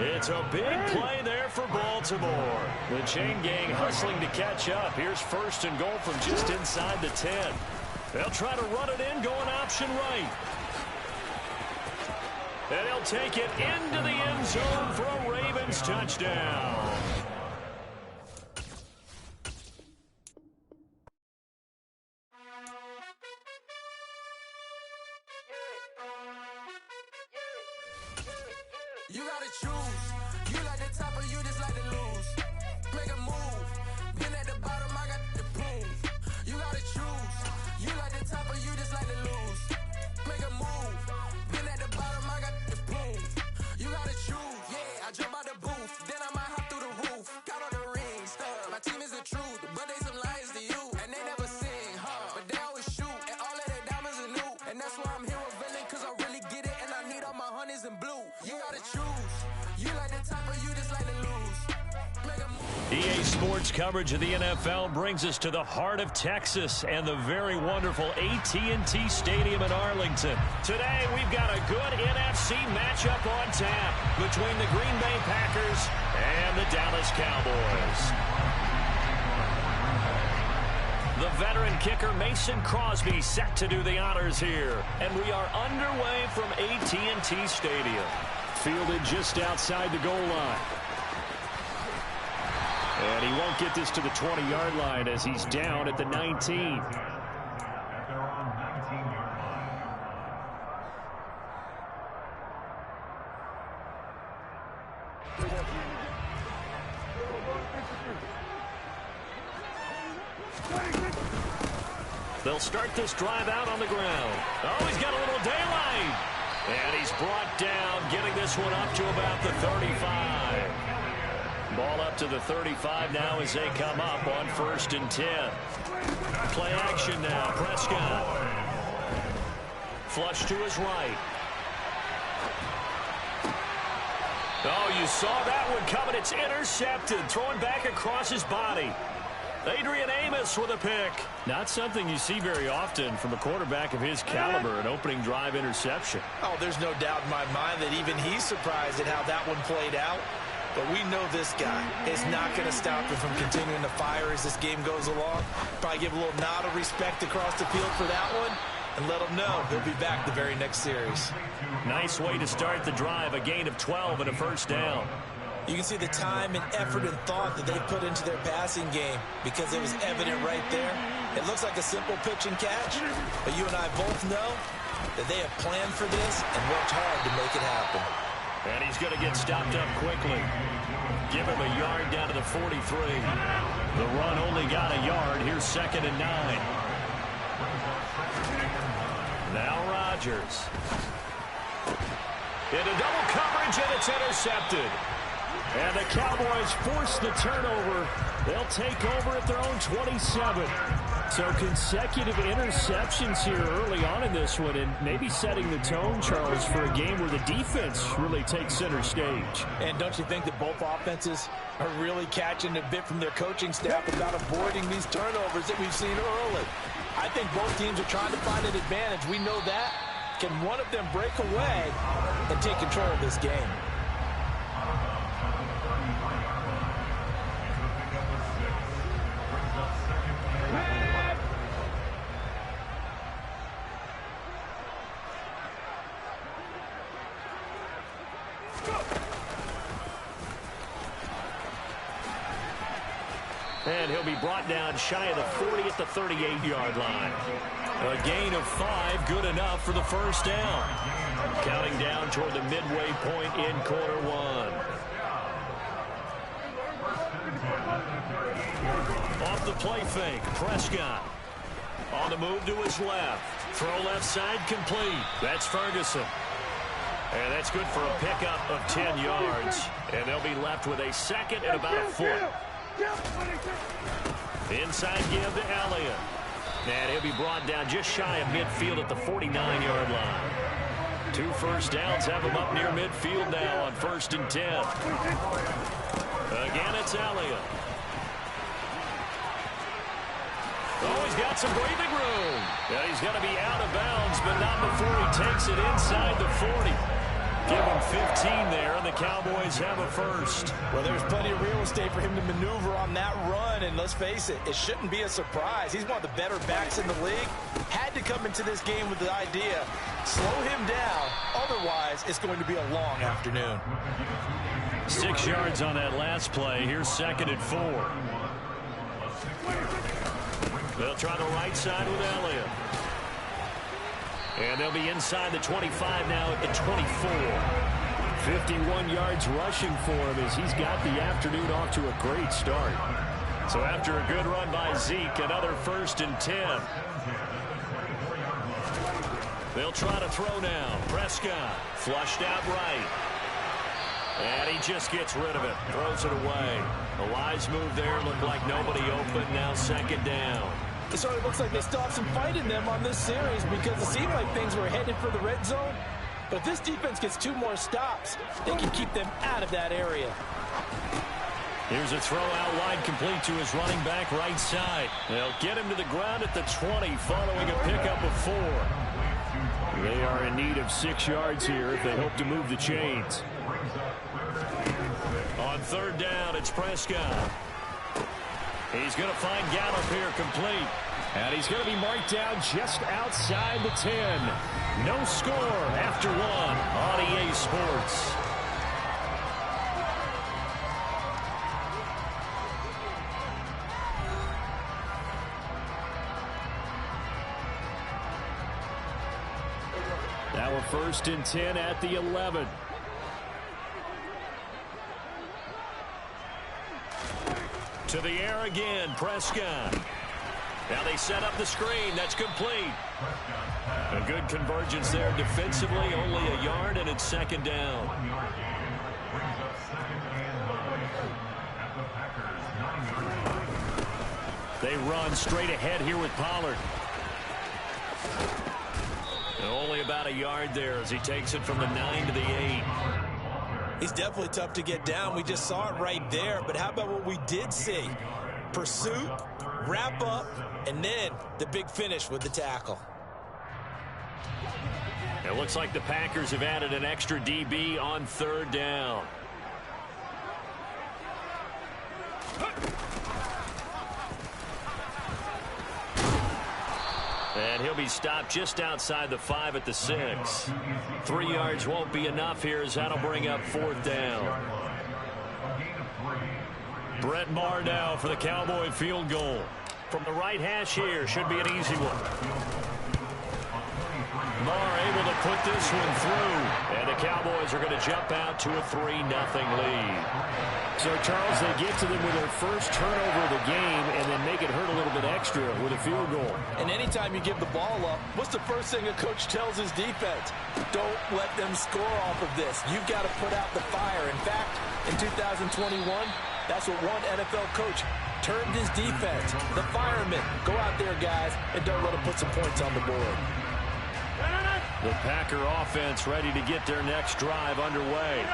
It's a big play there for Baltimore. The chain gang hustling to catch up. Here's 1st and goal from just inside the 10. They'll try to run it in, going option right. And he'll take it into the end zone for a Ravens touchdown. You gotta choose. You like the top or you just like to lose. Make a move. Been at the bottom, I got the prove. You gotta choose. You like the top or you just like to lose. Make a move. Been at the bottom, I got the prove. You gotta choose. Yeah, I jump out the booth. Then I might hop through the roof. Got on the ring stuff. My team is the truth, but they some liars to you. And they never sing, but they always shoot. And all of their diamonds are new. And that's why I'm here with villain, cause I really get it. And I need all my honeys in blue. You gotta choose. You like the top or you just like to lose. EA Sports coverage of the NFL brings us to the heart of Texas and the very wonderful AT&T Stadium in Arlington. Today, we've got a good NFC matchup on tap between the Green Bay Packers and the Dallas Cowboys. The veteran kicker Mason Crosby set to do the honors here. And we are underway from AT&T Stadium. Fielded just outside the goal line. And he won't get this to the 20-yard line as he's down at the 19. They'll start this drive out on the ground. Oh, he's got a little daylight. And he's brought down, getting this one up to about the 35. Ball up to the 35 now as they come up on 1st and 10. Play action now. Prescott. Flush to his right. Oh, you saw that one coming. It's intercepted. Throwing back across his body. Adrian Amos with a pick. Not something you see very often from a quarterback of his caliber, an opening drive interception. Oh, there's no doubt in my mind that even he's surprised at how that one played out. But we know this guy is not going to stop him from continuing to fire as this game goes along. Probably give a little nod of respect across the field for that one and let him know he'll be back the very next series. Nice way to start the drive, a gain of 12 and a 1st down. You can see the time and effort and thought that they put into their passing game because it was evident right there. It looks like a simple pitch and catch, but you and I both know that they have planned for this and worked hard to make it happen. And he's going to get stopped up quickly. Give him a yard down to the 43. The run only got a yard. Here's 2nd and 9. Now Rodgers. Into double coverage, and it's intercepted. And the Cowboys force the turnover. They'll take over at their own 27. So consecutive interceptions here early on in this one, and maybe setting the tone, Charles, for a game where the defense really takes center stage. And don't you think that both offenses are really catching a bit from their coaching staff about avoiding these turnovers that we've seen early? I think both teams are trying to find an advantage. We know that. Can one of them break away and take control of this game? And he'll be brought down shy of the 40 at the 38-yard line. A gain of 5, good enough for the first down. Counting down toward the midway point in quarter 1. Off the play fake, Prescott. On the move to his left. Throw left side complete. That's Ferguson. And that's good for a pickup of 10 yards. And they'll be left with a second and about a foot. Inside give to Elliott. And he'll be brought down just shy of midfield at the 49-yard line. 2 first downs have him up near midfield now on 1st and 10. Again, it's Elliott. Oh, he's got some breathing room. Yeah, he's going to be out of bounds, but not before he takes it inside the 40. Give him 15 there, and the Cowboys have a first. Well, there's plenty of real estate for him to maneuver on that run, and let's face it, it shouldn't be a surprise. He's one of the better backs in the league. Had to come into this game with the idea, slow him down, otherwise it's going to be a long afternoon. 6 yards on that last play. Here's 2nd and 4. They'll try the right side with Elliott. And they'll be inside the 25 now at the 24. 51 yards rushing for him as he's got the afternoon off to a great start. So after a good run by Zeke, another 1st and 10. They'll try to throw now. Prescott flushed out right. And he just gets rid of it. Throws it away. A wise move there. Looked like nobody open. Now 2nd down. It sort of looks like they still have some fight in them on this series because it seemed like things were headed for the red zone. But if this defense gets 2 more stops, they can keep them out of that area. Here's a throw out wide complete to his running back right side. They'll get him to the ground at the 20 following a pickup of 4. They are in need of 6 yards here if they hope to move the chains. On 3rd down, it's Prescott. He's going to find Gallup here complete. And he's going to be marked down just outside the 10. No score after 1 on EA Sports. Now a 1st and 10 at the 11. To the air again, Prescott. Now they set up the screen. That's complete. A good convergence there defensively. Only a yard, and it's 2nd down. They run straight ahead here with Pollard. And only about a yard there as he takes it from the 9 to the 8. He's definitely tough to get down. We just saw it right there. But how about what we did see? Pursuit, wrap up, and then the big finish with the tackle. It looks like the Packers have added an extra DB on 3rd down. And he'll be stopped just outside the 5 at the 6. 3 yards won't be enough here as that'll bring up 4th down. Brett Maher now for the Cowboy field goal. From the right hash here, should be an easy one. Maher able to put this one through. And the Cowboys are going to jump out to a 3-0 lead. So, Charles, they get to them with their first turnover of the game and then make it hurt a little bit extra with a field goal. And anytime you give the ball up, what's the first thing a coach tells his defense? Don't let them score off of this. You've got to put out the fire. In fact, in 2021, that's what one NFL coach termed his defense. The firemen. Go out there, guys, and don't let them put some points on the board. The Packer offense ready to get their next drive underway.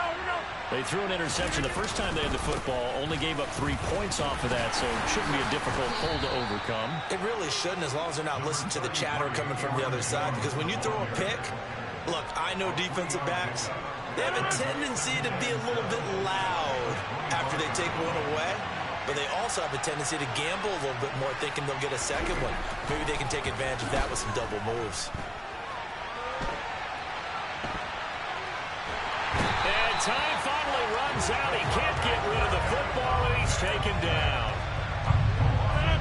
They threw an interception the first time they had the football, only gave up 3 points off of that, so it shouldn't be a difficult hole to overcome. It really shouldn't, as long as they're not listening to the chatter coming from the other side, because when you throw a pick, look, I know defensive backs, they have a tendency to be a little bit loud after they take one away, but they also have a tendency to gamble a little bit more, thinking they'll get a second one. Maybe they can take advantage of that with some double moves. And time finally runs out. He can't get rid of the football, and he's taken down.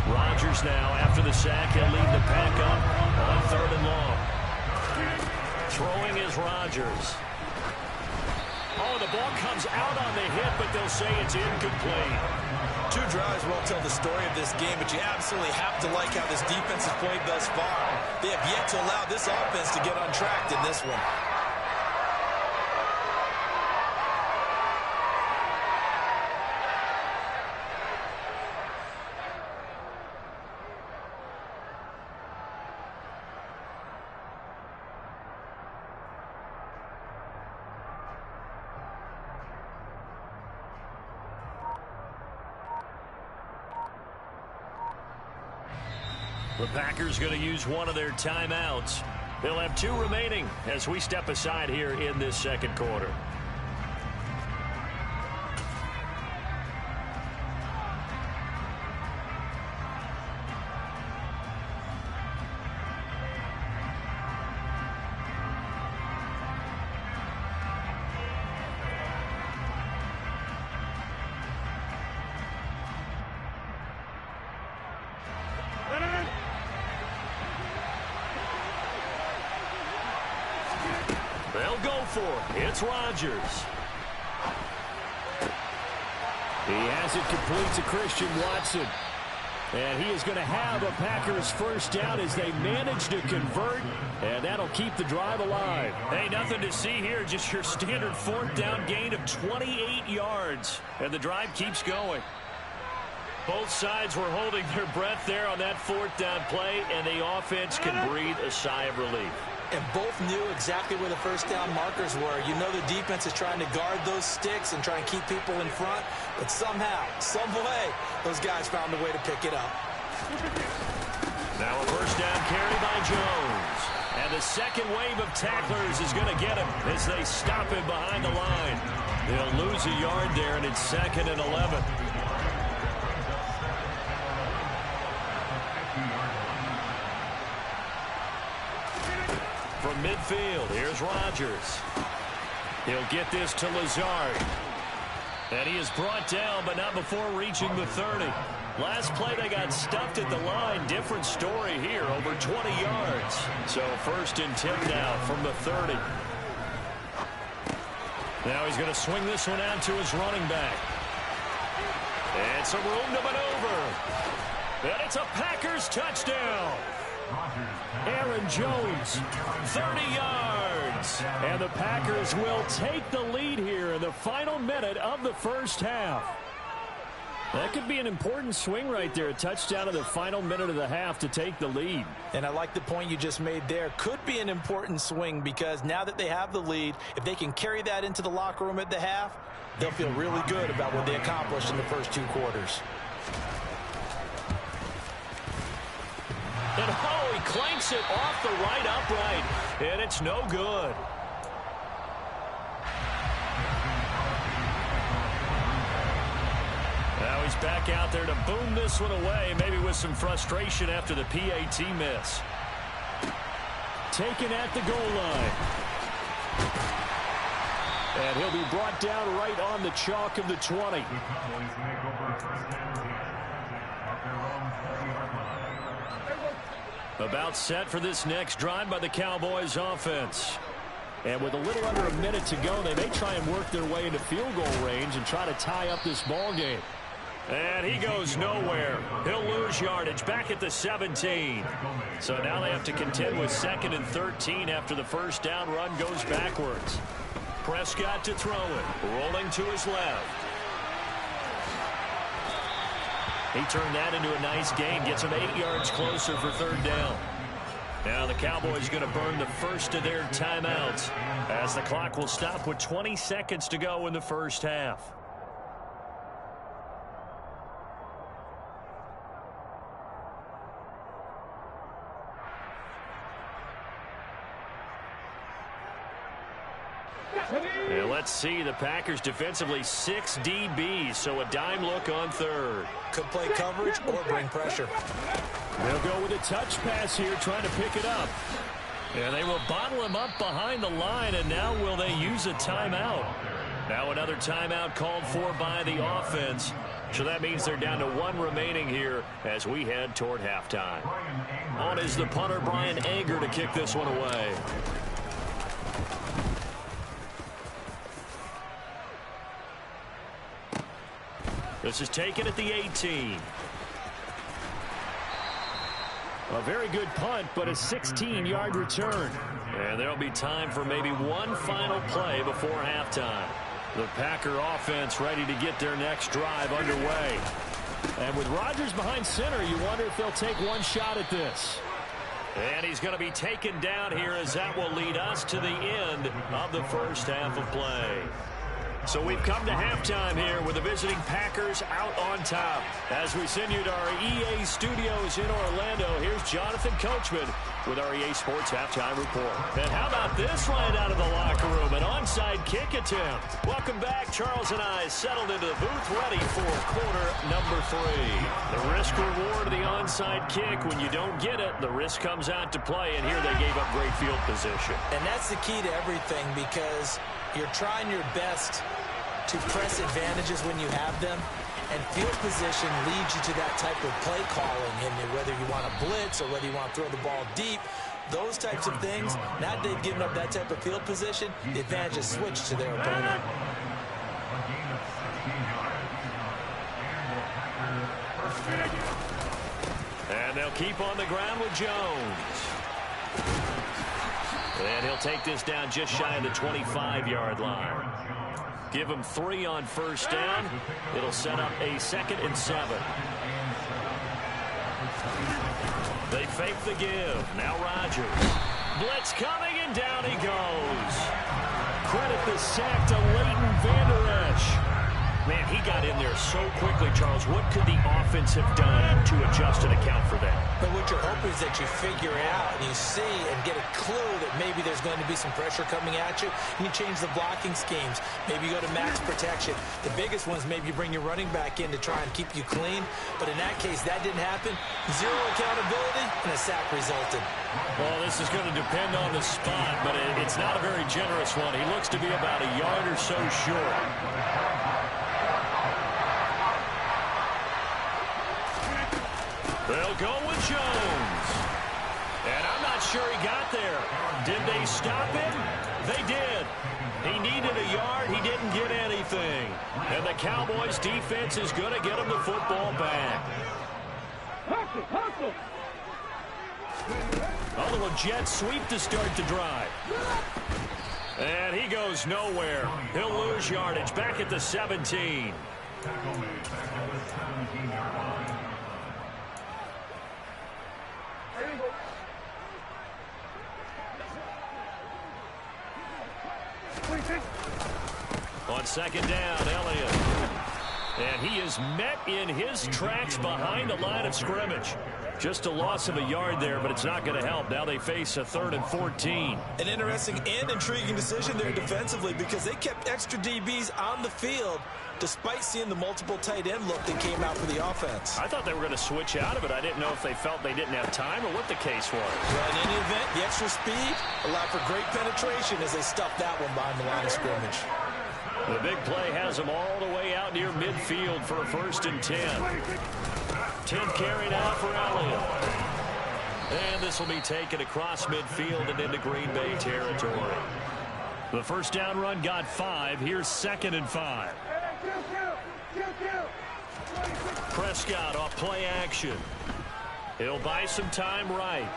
Rodgers now, after the sack, he'll lead the pack up on 3rd and long. Throwing is Rodgers. Oh, the ball comes out on the hit, but they'll say it's incomplete. 2 drives won't tell the story of this game, but you absolutely have to like how this defense has played thus far. They have yet to allow this offense to get untracked in this one. The Packers going to use one of their timeouts. They'll have 2 remaining as we step aside here in this second quarter. They'll go for it. It's Rodgers. He has it complete to Christian Watson. And he is going to have a Packers first down as they manage to convert, and that'll keep the drive alive. Hey, nothing to see here, just your standard 4th down gain of 28 yards. And the drive keeps going. Both sides were holding their breath there on that 4th down play, and the offense can breathe a sigh of relief. And both knew exactly where the first down markers were. You know the defense is trying to guard those sticks and try and keep people in front. But somehow, some way, those guys found a way to pick it up. Now a first down carry by Jones. And the second wave of tacklers is going to get him as they stop him behind the line. They'll lose a yard there, and it's 2nd and 11. From midfield, here's Rodgers. He'll get this to Lazard. And he is brought down, but not before reaching the 30. Last play, they got stuffed at the line. Different story here, over 20 yards. So 1st and 10 now from the 30. Now he's going to swing this one out to his running back. And some room to maneuver. And it's a Packers touchdown. Aaron Jones, 30 yards. and the Packers will take the lead here in the final minute of the first half. That could be an important swing right there, a touchdown in the final minute of the half to take the lead. And I like the point you just made there. Could be an important swing because now that they have the lead, if they can carry that into the locker room at the half, they'll feel really good about what they accomplished in the first 2 quarters. And oh, he clanks it off the right upright, and it's no good. Now he's back out there to boom this one away, maybe with some frustration after the PAT miss. Taken at the goal line. And he'll be brought down right on the chalk of the 20. About set for this next drive by the Cowboys offense. And with a little under a minute to go, they may try and work their way into field goal range and try to tie up this ball game. And he goes nowhere. He'll lose yardage back at the 17. So now they have to contend with 2nd and 13 after the first down run goes backwards. Prescott to throw it, rolling to his left. He turned that into a nice gain, gets him 8 yards closer for 3rd down. Now the Cowboys going to burn the first of their timeouts as the clock will stop with 20 seconds to go in the first half. And let's see, the Packers defensively 6 DBs, so a dime look on 3rd. Could play coverage or bring pressure. They'll go with a touch pass here, trying to pick it up. And they will bottle him up behind the line, and now will they use a timeout? Now another timeout called for by the offense. So that means they're down to 1 remaining here as we head toward halftime. On is the punter, Brian Anger, to kick this one away. This is taken at the 18. A very good punt, but a 16-yard return. And there'll be time for maybe one final play before halftime. The Packer offense ready to get their next drive underway. And with Rodgers behind center, you wonder if they'll take one shot at this. And he's going to be taken down here as that will lead us to the end of the first half of play. So we've come to halftime here with the visiting Packers out on top. As we send you to our EA studios in Orlando, here's Jonathan Coachman with our EA Sports Halftime Report. And how about this right out of the locker room? An onside kick attempt. Welcome back. Charles and I settled into the booth ready for quarter number 3. The risk reward of the onside kick. When you don't get it, the risk comes out to play. And here they gave up great field position. And that's the key to everything, because you're trying your best to press advantages when you have them, and field position leads you to that type of play calling, and whether you want to blitz or whether you want to throw the ball deep, those types of things. Now that they've given up that type of field position, the advantage is switched to their opponent. And they'll keep on the ground with Jones. And he'll take this down just shy of the 25-yard line. Give him 3 on first down. It'll set up a 2nd and 7. They fake the give. Now Rodgers. Blitz coming, and down he goes. Credit the sack to Leighton Vander Esch. Man, he got in there so quickly, Charles. What could the offense have done to adjust and account for that? But what you're hoping is that you figure it out and you see and get a clue that maybe there's going to be some pressure coming at you. And you change the blocking schemes. Maybe you go to max protection. The biggest one is maybe you bring your running back in to try and keep you clean. But in that case, that didn't happen. 0 accountability, and a sack resulted. Well, this is going to depend on the spot, but it's not a very generous one. He looks to be about a yard or so short. They'll go with Jones. And I'm not sure he got there. Did they stop him? They did. He needed a yard. He didn't get anything. And the Cowboys defense is going to get him the football back. A little jet sweep to start the drive. And he goes nowhere. He'll lose yardage back at the 17. On 2nd down, Elliott. And he is met in his tracks behind the line of scrimmage. Just a loss of a yard there, but it's not going to help. Now they face a 3rd and 14. An interesting and intriguing decision there defensively, because they kept extra DBs on the field despite seeing the multiple tight end look that came out for the offense. I thought they were going to switch out of it. I didn't know if they felt they didn't have time or what the case was. Well, in any event, the extra speed allowed for great penetration as they stuffed that one behind the line of scrimmage. The big play has them all the way out near midfield for a 1st and 10. 10th carry now for Elliott. And this will be taken across midfield and into Green Bay territory. The first down run got 5. Here's 2nd and 5. Prescott off play action. He'll buy some time right.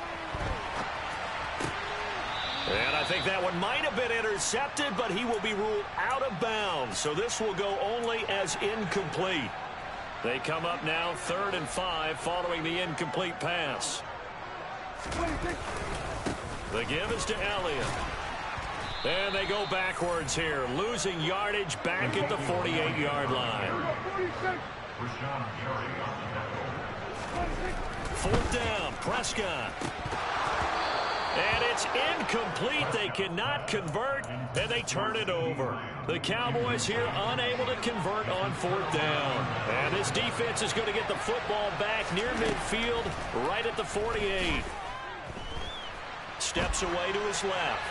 And I think that one might have been intercepted, but he will be ruled out of bounds. So this will go only as incomplete. They come up now 3rd and 5 following the incomplete pass. The give is to Elliott. And they go backwards here, losing yardage back at the 48-yard line. 4th down, Prescott. And it's incomplete. They cannot convert, and they turn it over. The Cowboys here unable to convert on 4th down. And this defense is going to get the football back near midfield, right at the 48. Steps away to his left.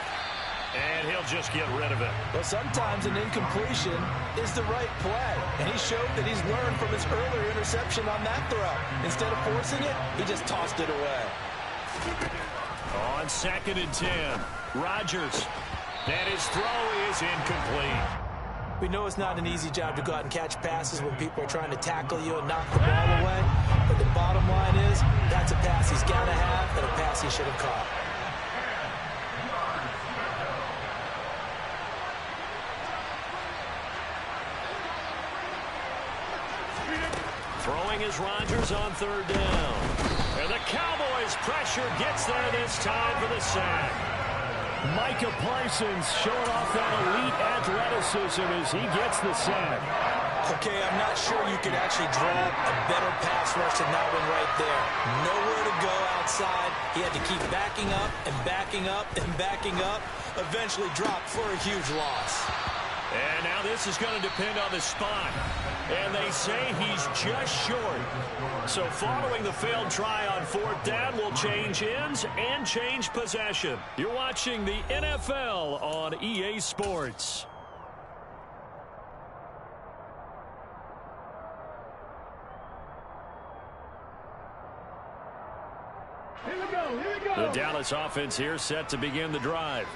And he'll just get rid of it. Well, sometimes an incompletion is the right play. And he showed that he's learned from his earlier interception on that throw. Instead of forcing it, he just tossed it away. On 2nd and 10, Rodgers. And his throw is incomplete. We know it's not an easy job to go out and catch passes when people are trying to tackle you and knock the ball away. But the bottom line is, that's a pass he's got to have and a pass he should have caught. Throwing is Rodgers on 3rd down. And the Cowboys pressure gets there this time for the sack. Micah Parsons showing off that elite athleticism as he gets the sack. Okay, I'm not sure you could actually draw a better pass rush than that one right there. Nowhere to go outside. He had to keep backing up and backing up and backing up. Eventually dropped for a huge loss. And now this is going to depend on the spot. And they say he's just short. So following the failed try on 4th down will change ends and change possession. You're watching the NFL on EA Sports. The Dallas offense here set to begin the drive.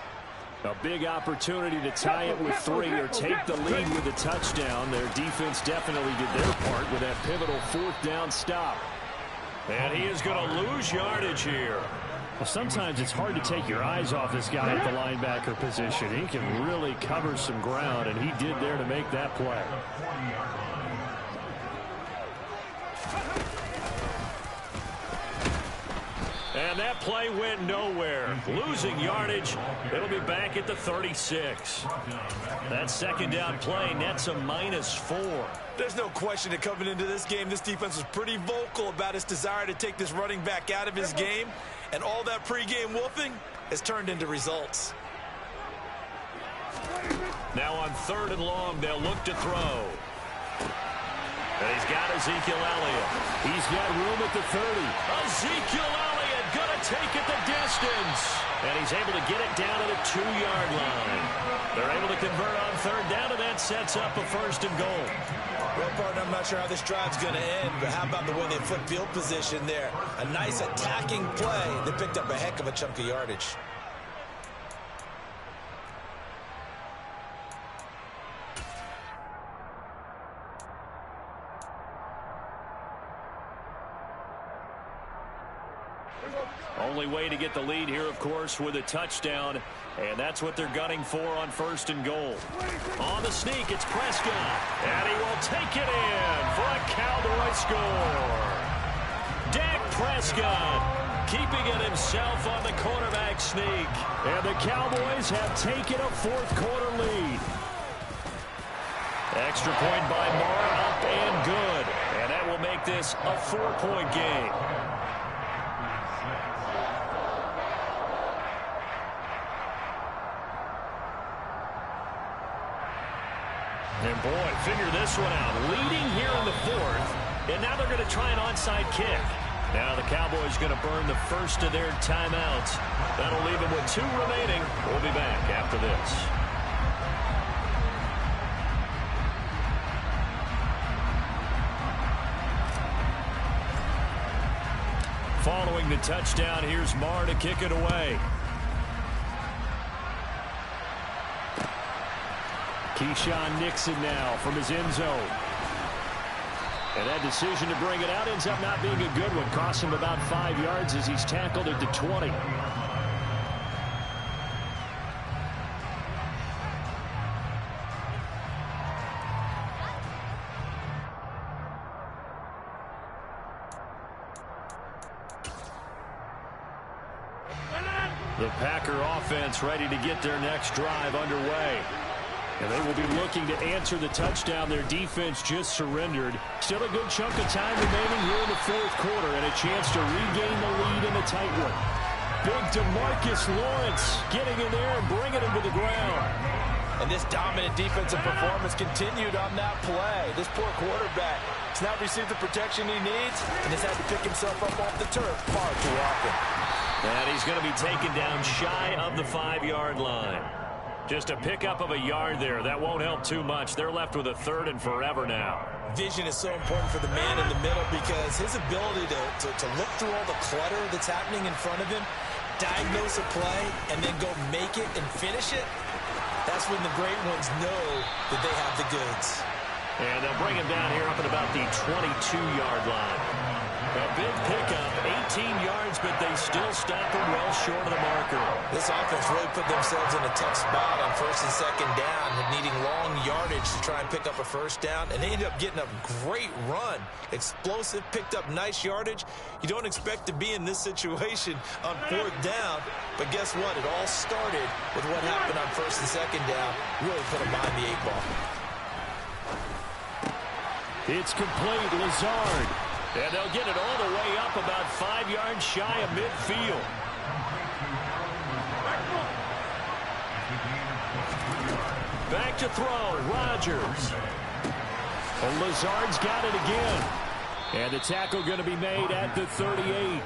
A big opportunity to tie it with 3 or take the lead with a touchdown. Their defense definitely did their part with that pivotal 4th down stop. And he is going to lose yardage here. Well, sometimes it's hard to take your eyes off this guy at the linebacker position. He can really cover some ground, and he did there to make that play. And that play went nowhere. Losing yardage. It'll be back at the 36. That 2nd down play nets a -4. There's no question that coming into this game, this defense was pretty vocal about its desire to take this running back out of his game. And all that pregame wolfing has turned into results. Now on 3rd and long, they'll look to throw. And he's got Ezekiel Elliott. He's got room at the 30. Ezekiel Elliott going to take it the distance. And he's able to get it down to the 2-yard line. They're able to convert on 3rd down, and that sets up a 1st and goal. Well, partner, I'm not sure how this drive's going to end, but how about the way they flip field position there? A nice attacking play that picked up a heck of a chunk of yardage. Only way to get the lead here, of course, with a touchdown. And that's what they're gunning for on 1st and goal. On the sneak, it's Prescott. And he will take it in for a Cowboy score. Dak Prescott keeping it himself on the quarterback sneak. And the Cowboys have taken a 4th quarter lead. Extra point by Marr, up and good. And that will make this a 4-point game. And boy, figure this one out. Leading here in the 4th, and now they're going to try an onside kick. Now the Cowboys going to burn the first of their timeouts. That'll leave them with 2 remaining. We'll be back after this. Following the touchdown, here's Marr to kick it away. Keyshawn Nixon now from his end zone. And that decision to bring it out ends up not being a good one. Costs him about 5 yards as he's tackled at the 20. The Packer offense ready to get their next drive underway. And they will be looking to answer the touchdown their defense just surrendered. Still a good chunk of time remaining here in the fourth quarter and a chance to regain the lead in a tight one. Big DeMarcus Lawrence getting in there and bringing him to the ground. And this dominant defensive performance continued on that play. This poor quarterback has not received the protection he needs and has had to pick himself up off the turf far too often. And he's going to be taken down shy of the 5-yard line. Just a pickup of a yard there. That won't help too much. They're left with a 3rd and forever now. Vision is so important for the man in the middle because his ability to look through all the clutter that's happening in front of him, diagnose a play, and then go make it and finish it, that's when the great ones know that they have the goods. And they'll bring him down here up at about the 22-yard line. A big pickup, 18 yards, but they still stop him well short of the marker. This offense really put themselves in a tough spot on 1st and 2nd down, needing long yardage to try and pick up a 1st down, and they ended up getting a great run. Explosive, picked up nice yardage. You don't expect to be in this situation on 4th down, but guess what? It all started with what happened on 1st and 2nd down. Really put them behind the 8 ball. It's complete. Lazard. And they'll get it all the way up about 5 yards shy of midfield. Back to throw. Rodgers. And Lazard's got it again. And the tackle going to be made at the 38.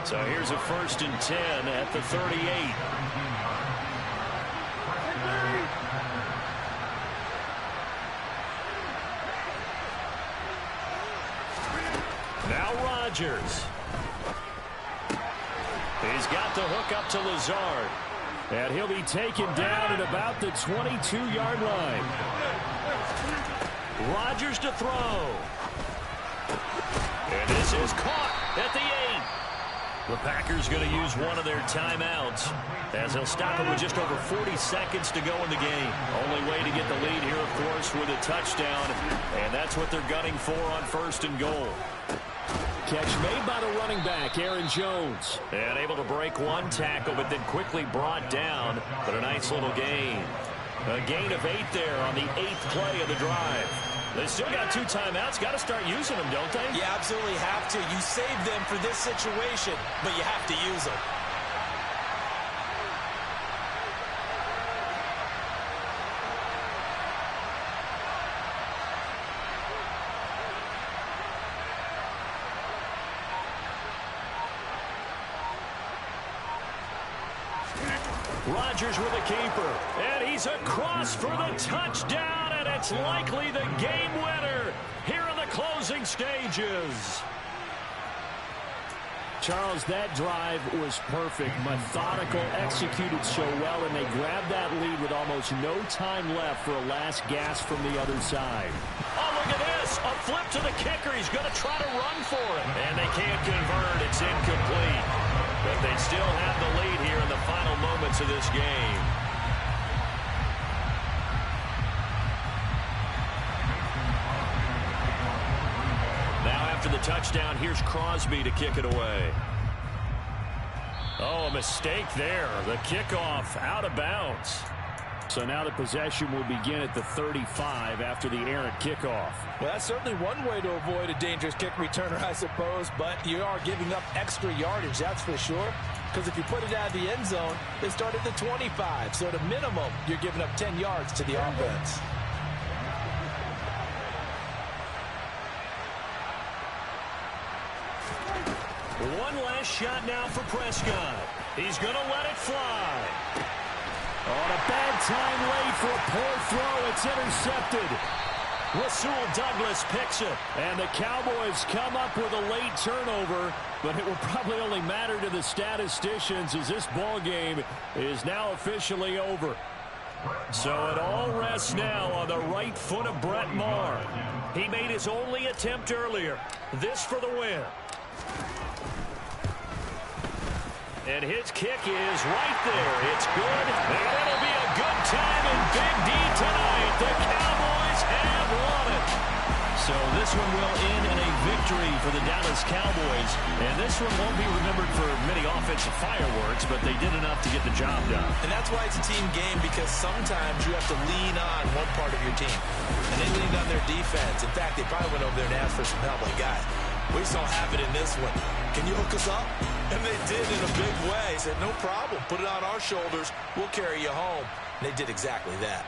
So here's a 1st and 10 at the 38. Now Rodgers. He's got the hook up to Lazard. And he'll be taken down at about the 22-yard line. Rodgers to throw. And this is caught at the 8. The Packers going to use one of their timeouts as they'll stop it with just over 40 seconds to go in the game. Only way to get the lead here, of course, with a touchdown. And that's what they're gunning for on 1st and goal. Catch made by the running back, Aaron Jones. And able to break one tackle, but then quickly brought down. But a nice little gain. A gain of 8 there on the 8th play of the drive. They still got 2 timeouts. Got to start using them, don't they? You absolutely have to. You save them for this situation, but you have to use them. Rodgers with a keeper, and he's across for the touchdown, and it's likely the game winner here in the closing stages. Charles, that drive was perfect, methodical, executed so well, and they grabbed that lead with almost no time left for a last gasp from the other side. Oh, look at this, a flip to the kicker. He's going to try to run for it, and they can't convert. It's incomplete. But they still have the lead here in the final moments of this game. Now after the touchdown, here's Crosby to kick it away. Oh, a mistake there. The kickoff out of bounds. So now the possession will begin at the 35 after the errant kickoff. Well, that's certainly one way to avoid a dangerous kick returner, I suppose, but you are giving up extra yardage, that's for sure. Because if you put it out of the end zone, they start at the 25. So at a minimum, you're giving up 10 yards to the offense. One last shot now for Prescott. He's going to let it fly. On a bad time late for a poor throw. It's intercepted. Rasul Douglas picks it. And the Cowboys come up with a late turnover, but it will probably only matter to the statisticians as this ball game is now officially over. So it all rests now on the right foot of Brett Maher. He made his only attempt earlier. This for the win. And his kick is right there. It's good. And it'll be a good time in Big D tonight. The Cowboys have won it. So this one will end in a victory for the Dallas Cowboys. And this one won't be remembered for many offensive fireworks, but they did enough to get the job done. And that's why it's a team game, because sometimes you have to lean on one part of your team. And they leaned on their defense. In fact, they probably went over there and asked for some help. Like, guys, we just don't have it in this one. Can you hook us up? And they did in a big way. Said, no problem. Put it on our shoulders. We'll carry you home. And they did exactly that.